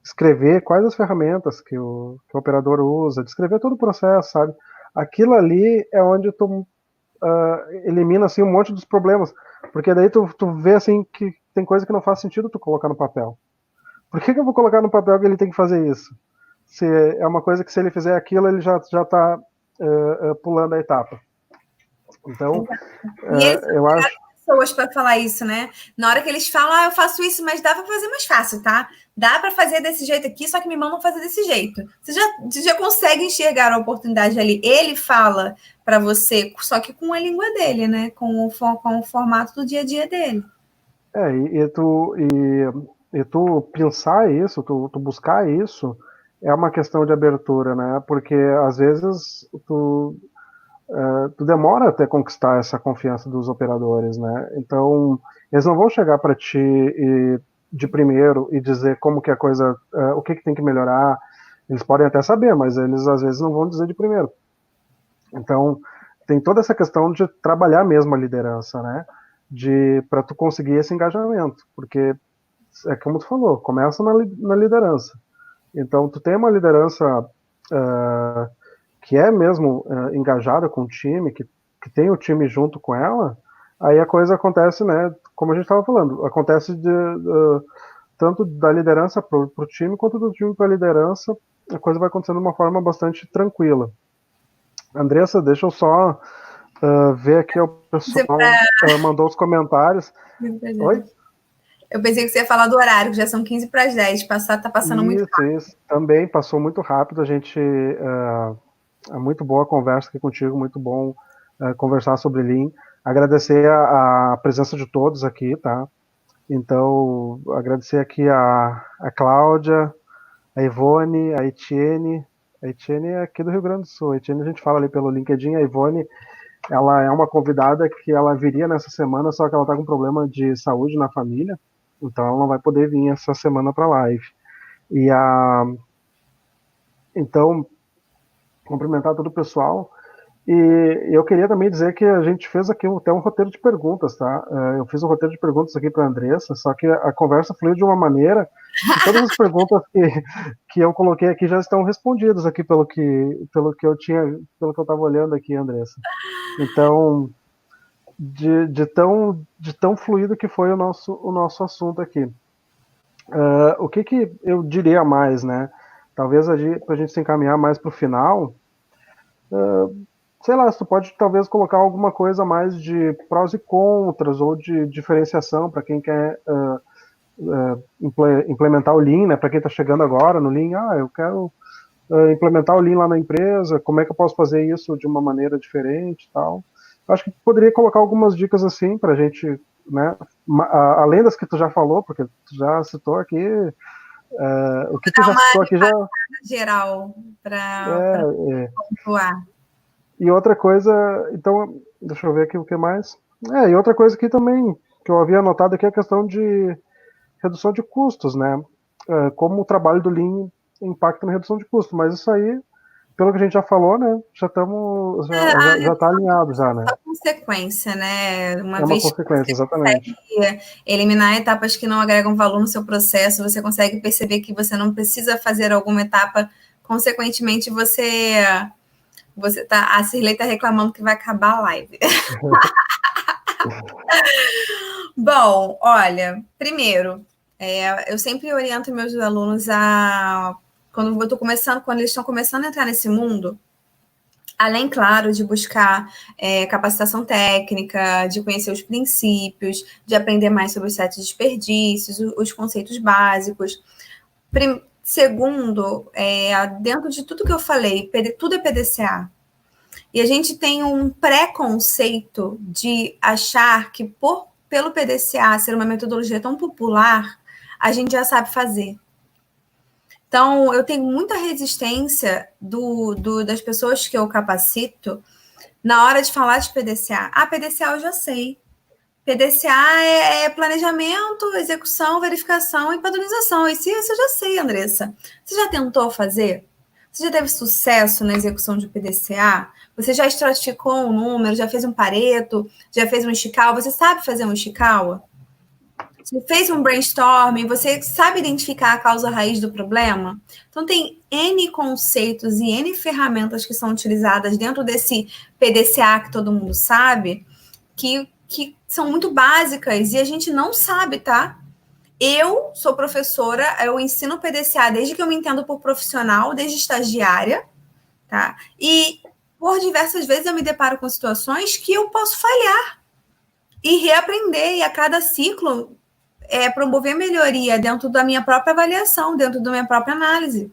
escrever quais as ferramentas que o operador usa, descrever todo o processo, sabe? Aquilo ali é onde tu elimina, assim, um monte dos problemas, porque daí tu vê, assim, que tem coisa que não faz sentido tu colocar no papel. Por que eu vou colocar no papel que ele tem que fazer isso? Se é uma coisa que, se ele fizer aquilo, ele já está pulando a etapa. Então, eu acho... pessoas para falar isso, né? Na hora que eles falam, eu faço isso, mas dá para fazer mais fácil, tá? Dá para fazer desse jeito aqui, só que me mandam fazer desse jeito. Você já consegue enxergar a oportunidade ali. Ele fala para você, só que com a língua dele, né? Com o formato do dia a dia dele. E tu pensar isso, tu buscar isso, é uma questão de abertura, né? Porque às vezes tu demora até conquistar essa confiança dos operadores, né? Então, eles não vão chegar para ti de primeiro e dizer como que a coisa, o que tem que melhorar. Eles podem até saber, mas eles às vezes não vão dizer de primeiro. Então, tem toda essa questão de trabalhar mesmo a liderança, né? Para tu conseguir esse engajamento, porque é como tu falou, começa na liderança. Então, tu tem uma liderança que é mesmo engajada com o time, que tem o time junto com ela, aí a coisa acontece, né, como a gente estava falando, acontece tanto da liderança para o time, quanto do time para a liderança, a coisa vai acontecendo de uma forma bastante tranquila. Andressa, deixa eu só ver aqui, o pessoal mandou os comentários. Oi? Eu pensei que você ia falar do horário, que já são 15 para as 10, tá passando muito rápido. Isso, também passou muito rápido, a gente... é muito boa a conversa aqui contigo, muito bom conversar sobre Lean. Agradecer a presença de todos aqui, tá? Então, agradecer aqui a Cláudia, a Ivone, a Etienne. A Etienne é aqui do Rio Grande do Sul. A Etienne a gente fala ali pelo LinkedIn. A Ivone, ela é uma convidada que ela viria nessa semana, só que ela tá com problema de saúde na família. Então, ela não vai poder vir essa semana para a live. Então, cumprimentar todo o pessoal. E eu queria também dizer que a gente fez aqui até um roteiro de perguntas, tá? Eu fiz um roteiro de perguntas aqui para a Andressa, só que a conversa fluiu de uma maneira que todas as perguntas que eu coloquei aqui já estão respondidas aqui pelo que eu estava olhando aqui, Andressa. Então, de tão fluido que foi o nosso assunto aqui. O que eu diria mais, né? Talvez para a gente se encaminhar mais para o final, sei lá, tu pode talvez colocar alguma coisa mais de prós e contras ou de diferenciação para quem quer implementar o Lean, né? Para quem está chegando agora no Lean, eu quero implementar o Lean lá na empresa, como é que eu posso fazer isso de uma maneira diferente e tal. Acho que poderia colocar algumas dicas assim para a gente, né? Além das que tu já falou, porque tu já citou aqui, o que tu já citou aqui já... geral, para pontuar. E outra coisa, então, deixa eu ver aqui o que mais. E outra coisa aqui também, que eu havia anotado aqui, é a questão de redução de custos, né? Como o trabalho do Lean impacta na redução de custos, mas isso aí, pelo que a gente já falou, né? Já está alinhado já, né? É uma consequência, né? É uma consequência, exatamente. Eliminar etapas que não agregam valor no seu processo, você consegue perceber que você não precisa fazer alguma etapa, consequentemente a Cirlei está reclamando que vai acabar a live. Bom, olha, primeiro, eu sempre oriento meus alunos quando eles estão começando a entrar nesse mundo, além, claro, de buscar capacitação técnica, de conhecer os princípios, de aprender mais sobre os sete desperdícios, os conceitos básicos. Segundo, dentro de tudo que eu falei, tudo é PDCA. E a gente tem um preconceito de achar que pelo PDCA ser uma metodologia tão popular, a gente já sabe fazer. Então, eu tenho muita resistência das pessoas que eu capacito na hora de falar de PDCA. PDCA eu já sei. PDCA é planejamento, execução, verificação e padronização. Isso eu já sei, Andressa. Você já tentou fazer? Você já teve sucesso na execução de PDCA? Você já estratificou um número, já fez um Pareto, já fez um Ishikawa? Você sabe fazer um Ishikawa? Você fez um brainstorming? Você sabe identificar a causa raiz do problema? Então, tem N conceitos e N ferramentas que são utilizadas dentro desse PDCA que todo mundo sabe, que são muito básicas e a gente não sabe, tá? Eu sou professora, eu ensino PDCA desde que eu me entendo por profissional, desde estagiária, tá? E por diversas vezes eu me deparo com situações que eu posso falhar e reaprender, e a cada ciclo promover melhoria dentro da minha própria avaliação, dentro da minha própria análise.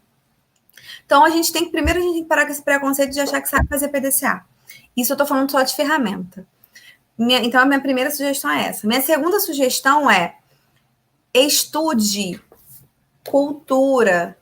Então, primeiro a gente tem que parar com esse preconceito de achar que sabe fazer PDCA. Isso eu estou falando só de ferramenta. Então, a minha primeira sugestão é essa. Minha segunda sugestão é estude cultura.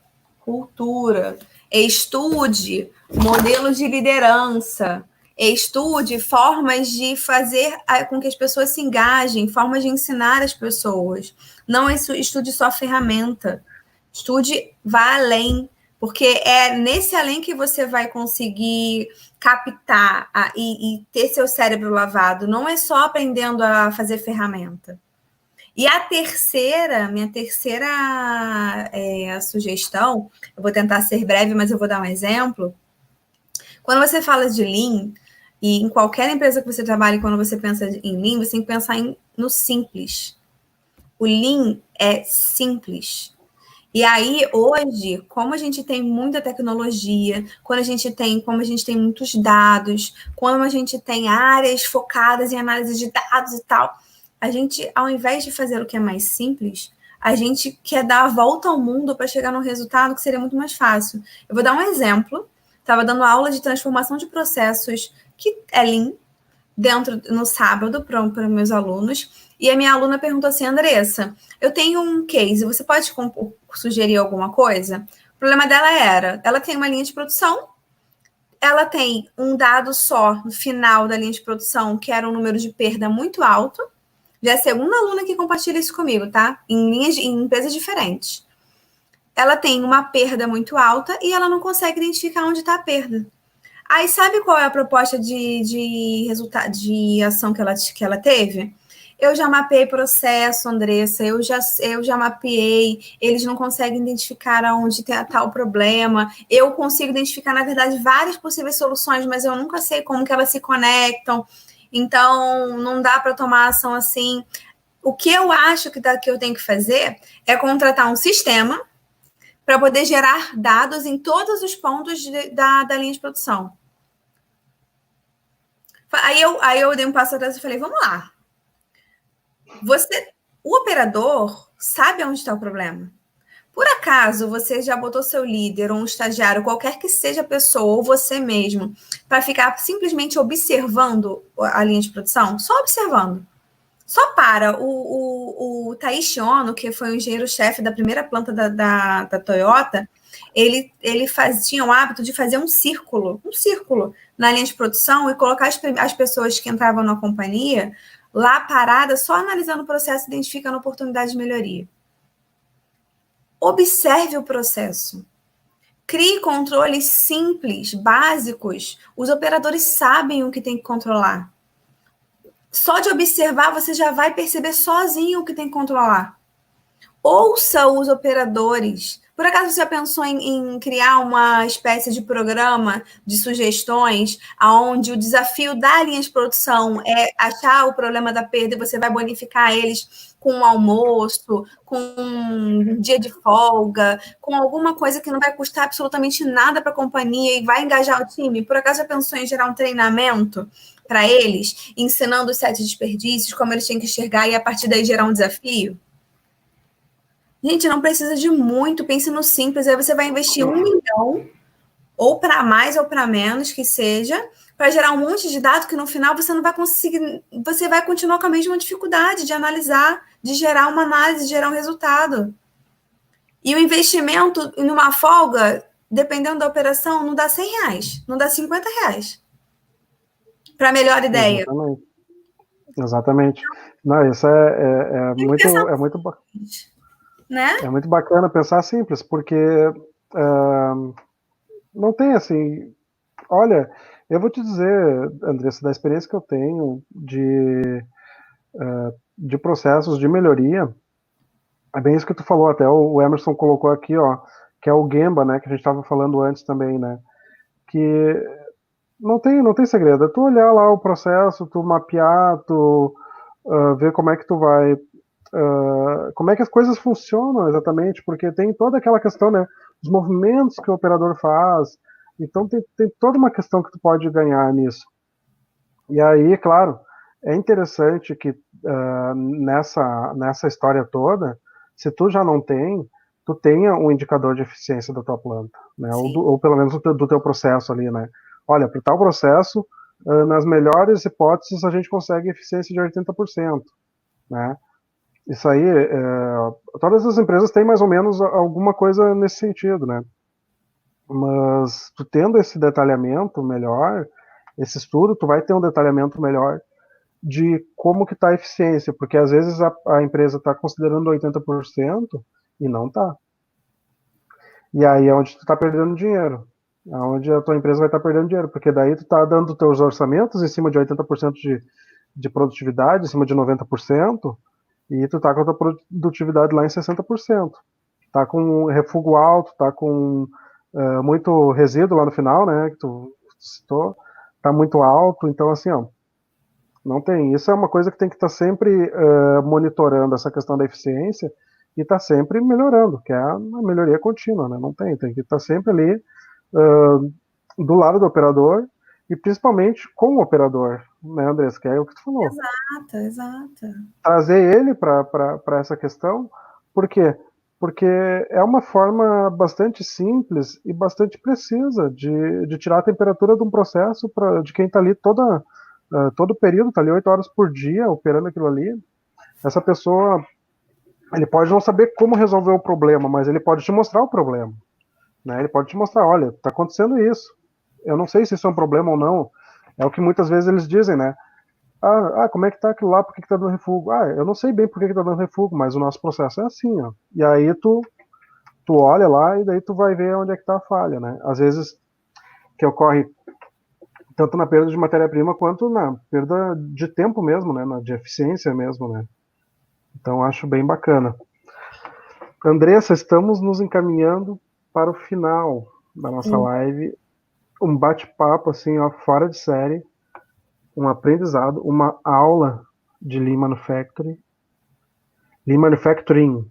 Estude modelos de liderança. Estude formas de fazer com que as pessoas se engajem, formas de ensinar as pessoas. Não estude só ferramenta. Estude, vá além, porque é nesse além que você vai conseguir captar e ter seu cérebro lavado. Não é só aprendendo a fazer ferramenta. E minha terceira sugestão, eu vou tentar ser breve, mas eu vou dar um exemplo. Quando você fala de Lean, E em qualquer empresa que você trabalhe, quando você pensa em Lean, você tem que pensar no simples. O Lean é simples. E aí, hoje, como a gente tem muita tecnologia, como a gente tem muitos dados, como a gente tem áreas focadas em análise de dados e tal, a gente, ao invés de fazer o que é mais simples, a gente quer dar a volta ao mundo para chegar num resultado que seria muito mais fácil. Eu vou dar um exemplo. Estava dando aula de transformação de processos, que é Lean, no sábado para meus alunos, e a minha aluna perguntou assim: Andressa, eu tenho um case, você pode sugerir alguma coisa? O problema dela ela tem uma linha de produção, ela tem um dado só no final da linha de produção, que era um número de perda muito alto. Já é a segunda aluna que compartilha isso comigo, tá? Em empresas diferentes. Ela tem uma perda muito alta e ela não consegue identificar onde está a perda. Aí, sabe qual é a proposta de resultado, de ação que ela teve? Eu já mapeei processo, Andressa, eu já mapeei, eles não conseguem identificar aonde tem tal problema. Eu consigo identificar, na verdade, várias possíveis soluções, mas eu nunca sei como que elas se conectam. Então, não dá para tomar ação assim. O que eu acho que eu tenho que fazer é contratar um sistema para poder gerar dados em todos os pontos da linha de produção. Aí eu dei um passo atrás e falei, vamos lá. O operador sabe onde está o problema. Por acaso você já botou seu líder ou um estagiário, qualquer que seja a pessoa, ou você mesmo, para ficar simplesmente observando a linha de produção? Só observando. Só para. O Taishi Ono, que foi o engenheiro-chefe da primeira planta da Toyota, ele tinha o hábito de fazer um círculo na linha de produção e colocar as pessoas que entravam na companhia lá paradas, só analisando o processo, identificando oportunidades de melhoria. Observe o processo. Crie controles simples, básicos. Os operadores sabem o que tem que controlar. Só de observar, você já vai perceber sozinho o que tem que controlar. Ouça os operadores. Por acaso você já pensou em criar uma espécie de programa de sugestões, onde o desafio da linha de produção é achar o problema da perda e você vai bonificar eles com um almoço, com um dia de folga, com alguma coisa que não vai custar absolutamente nada para a companhia e vai engajar o time? Por acaso já pensou em gerar um treinamento para eles, ensinando os 7 desperdícios, como eles têm que enxergar e a partir daí gerar um desafio? Gente, não precisa de muito, pense no simples, aí você vai investir 1 milhão, ou para mais ou para menos que seja, para gerar um monte de dados que no final você não vai conseguir, você vai continuar com a mesma dificuldade de analisar, de gerar uma análise, de gerar um resultado. E o investimento numa folga, dependendo da operação, não dá R$100, não dá R$50. Para melhor ideia. Exatamente. Não, isso é muito bacana. Né? É muito bacana pensar simples, porque não tem assim. Olha, eu vou te dizer, Andressa, da experiência que eu tenho de processos de melhoria, é bem isso que tu falou, até o Emerson colocou aqui, ó, que é o Gemba, né, que a gente estava falando antes também, né, que não tem segredo, é tu olhar lá o processo, tu mapear, tu ver como é que tu vai como é que as coisas funcionam exatamente, porque tem toda aquela questão, né, os movimentos que o operador faz, então tem toda uma questão que tu pode ganhar nisso. E aí, claro, é interessante que nessa história toda, se tu já não tem, tu tenha um indicador de eficiência da tua planta, né, ou pelo menos do teu processo ali, né. Olha, para tal processo, nas melhores hipóteses, a gente consegue eficiência de 80%, né. Isso aí, todas as empresas têm mais ou menos alguma coisa nesse sentido, né? Mas tu tendo esse detalhamento melhor, esse estudo, tu vai ter um detalhamento melhor de como que está a eficiência, porque às vezes a empresa está considerando 80% e não está. E aí é onde tu está perdendo dinheiro, é onde a tua empresa vai estar perdendo dinheiro, porque daí tu está dando teus orçamentos em cima de 80% de produtividade, em cima de 90%, e tu tá com a tua produtividade lá em 60%. Tá com refúgio alto, tá com muito resíduo lá no final, né, que tu citou, tá muito alto, então assim, ó, não tem. Isso é uma coisa que tem que estar sempre monitorando essa questão da eficiência e tá sempre melhorando, que é a melhoria contínua, né? Não tem que estar sempre ali do lado do operador e principalmente com o operador, né, Andressa? Que é o que tu falou. Exato. Trazer ele para essa questão, por quê? Porque é uma forma bastante simples e bastante precisa de tirar a temperatura de um processo de quem está ali todo o período, está ali 8 horas por dia operando aquilo ali. Essa pessoa, ele pode não saber como resolver o problema, mas ele pode te mostrar o problema. Né? Ele pode te mostrar, olha, está acontecendo isso. Eu não sei se isso é um problema ou não. É o que muitas vezes eles dizem, né? Como é que tá aquilo lá, por que tá dando refúgio? Eu não sei bem por que tá dando refúgio, mas o nosso processo é assim, ó. E aí tu olha lá e daí tu vai ver onde é que tá a falha, né? Às vezes que ocorre tanto na perda de matéria-prima quanto na perda de tempo mesmo, né? De eficiência mesmo, né? Então acho bem bacana. Andressa, estamos nos encaminhando para o final da nossa live. Um bate-papo assim, ó, fora de série. Um aprendizado, uma aula de Lean Manufacturing. Lean Manufacturing.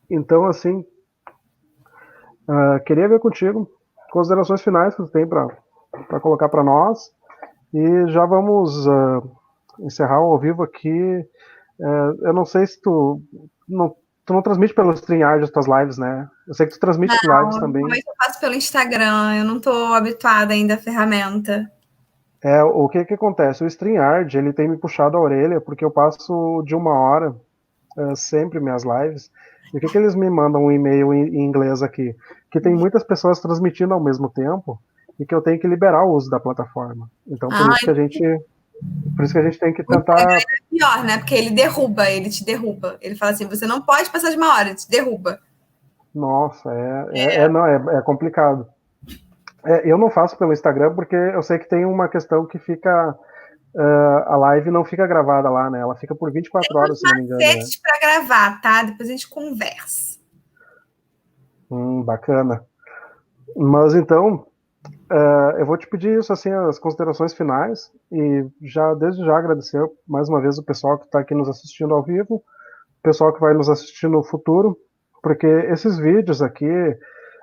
Então, assim, queria ver contigo considerações finais que tu tem para colocar para nós. E já vamos encerrar o ao vivo aqui. Eu não sei se tu não transmite pelo StreamYard as tuas lives, né? Eu sei que tu transmite lives também. Normalmente eu faço pelo Instagram, eu não estou habituada ainda à ferramenta. O que acontece? O StreamYard, ele tem me puxado a orelha, porque eu passo de 1 hora sempre minhas lives. E o que eles me mandam um e-mail em inglês aqui? Que tem muitas pessoas transmitindo ao mesmo tempo e que eu tenho que liberar o uso da plataforma. Então, por isso que a gente tem que tentar... É pior, né? Porque ele te derruba. Ele fala assim, você não pode passar de 1 hora, ele te derruba. Nossa, não, é complicado. Eu não faço pelo Instagram porque eu sei que tem uma questão que fica... a live não fica gravada lá, né? Ela fica por 24 horas, se não me engano. Tem macetes para gravar, tá? Depois a gente conversa. Bacana. Mas então, eu vou te pedir isso, assim, as considerações finais e desde já agradecer mais uma vez o pessoal que está aqui nos assistindo ao vivo, o pessoal que vai nos assistir no futuro, porque esses vídeos aqui,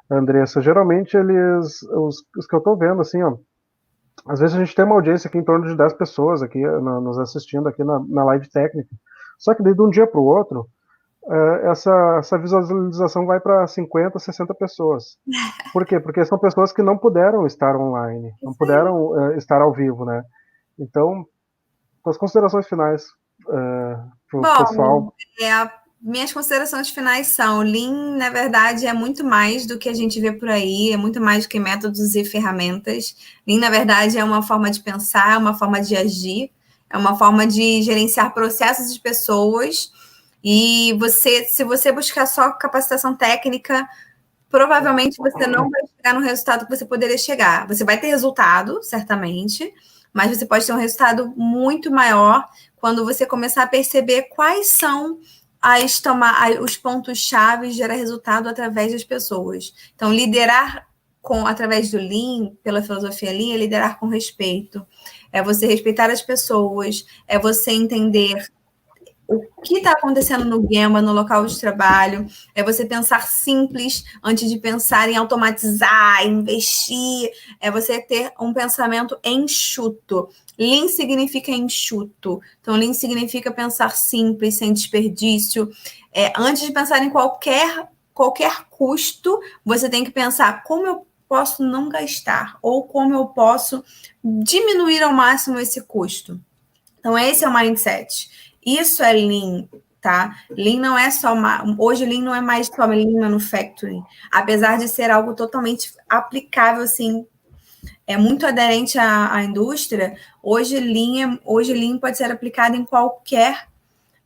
Andressa, geralmente os que eu estou vendo, assim, ó, às vezes a gente tem uma audiência aqui em torno de 10 pessoas aqui nos assistindo aqui na live técnica, só que daí de um dia para o outro, essa visualização vai para 50, 60 pessoas. Por quê? Porque são pessoas que não puderam estar online, não puderam estar ao vivo, né? Então, as considerações finais para o pessoal. Minhas considerações finais são: Lean, na verdade, é muito mais do que a gente vê por aí, é muito mais do que métodos e ferramentas. Lean, na verdade, é uma forma de pensar, é uma forma de agir, é uma forma de gerenciar processos de pessoas. E se você buscar só capacitação técnica, provavelmente você não vai chegar no resultado que você poderia chegar. Você vai ter resultado, certamente, mas você pode ter um resultado muito maior quando você começar a perceber quais são os pontos-chave de gerar resultado através das pessoas. Então, liderar através do Lean, pela filosofia Lean, é liderar com respeito. É você respeitar as pessoas, é você entender o que está acontecendo no Gemba, no local de trabalho, é você pensar simples antes de pensar em automatizar, investir, é você ter um pensamento enxuto. Lean significa enxuto, então Lean significa pensar simples, sem desperdício. Antes de pensar em qualquer custo, você tem que pensar como eu posso não gastar, ou como eu posso diminuir ao máximo esse custo. Então, esse é o mindset. Isso é Lean, tá? Lean não é só hoje Lean não é mais só Lean Manufacturing, apesar de ser algo totalmente aplicável, assim, é muito aderente à indústria. Hoje Lean pode ser aplicado em qualquer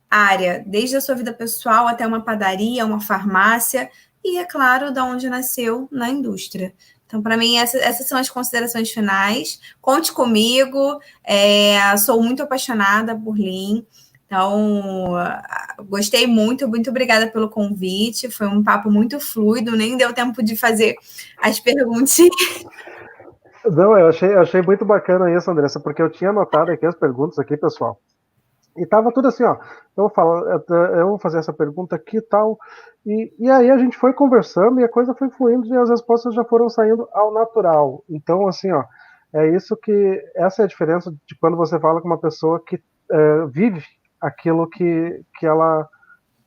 área, desde a sua vida pessoal até uma padaria, uma farmácia e, é claro, da onde nasceu na indústria. Então, para mim, essas são as considerações finais. Conte comigo, sou muito apaixonada por Lean. Então, gostei muito, muito obrigada pelo convite. Foi um papo muito fluido, nem deu tempo de fazer as perguntinhas. Não, eu achei muito bacana isso, Andressa, porque eu tinha anotado aqui as perguntas aqui, pessoal. E tava tudo assim, ó. Eu vou fazer essa pergunta aqui e tal. E aí a gente foi conversando e a coisa foi fluindo e as respostas já foram saindo ao natural. Então, assim, ó, essa é a diferença de quando você fala com uma pessoa que vive aquilo que ela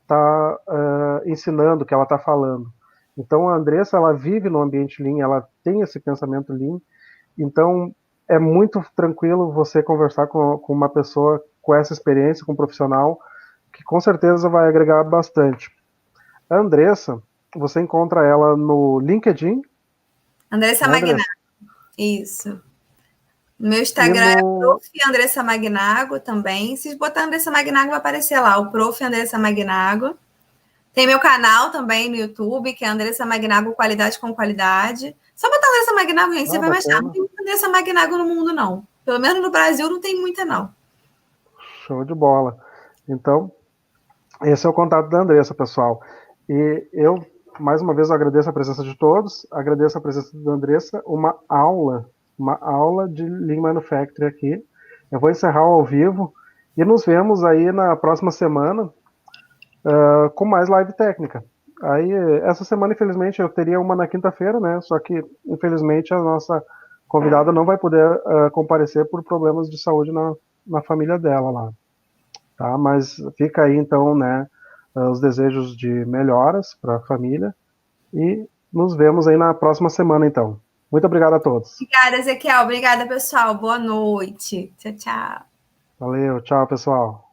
está ensinando, que ela está falando. Então, a Andressa, ela vive no ambiente Lean, ela tem esse pensamento Lean, então, é muito tranquilo você conversar com uma pessoa com essa experiência, com um profissional, que com certeza vai agregar bastante. A Andressa, você encontra ela no LinkedIn, Andressa né, Magnago, Andressa? isso. Meu E Instagram é no. Prof. Andressa Magnago também. Se botar Andressa Magnago, vai aparecer lá, o Prof. Andressa Magnago. Tem meu canal também no YouTube, que é Andressa Magnago Qualidade com Qualidade. Só botar Andressa Magnago, gente, você Ah, vai mais achar. Não bacana. tem muita Andressa Magnago no mundo, não. Pelo menos no Brasil não tem muita, não. Show de bola. Então, esse é o contato da Andressa, pessoal. E eu, mais uma vez, agradeço a presença de todos, agradeço a presença da Andressa, uma aula de Lean Manufacturing aqui. Eu vou encerrar ao vivo e nos vemos aí na próxima semana com mais live técnica. Aí, essa semana, infelizmente, eu teria uma na quinta-feira, né? Só que, infelizmente, a nossa convidada não vai poder comparecer por problemas de saúde na família dela lá, tá? Mas fica aí, então, né, os desejos de melhoras para a família e nos vemos aí na próxima semana, então. Muito obrigado a todos. Obrigada, Ezequiel. Obrigada, pessoal. Boa noite. Tchau, tchau. Valeu, tchau, pessoal.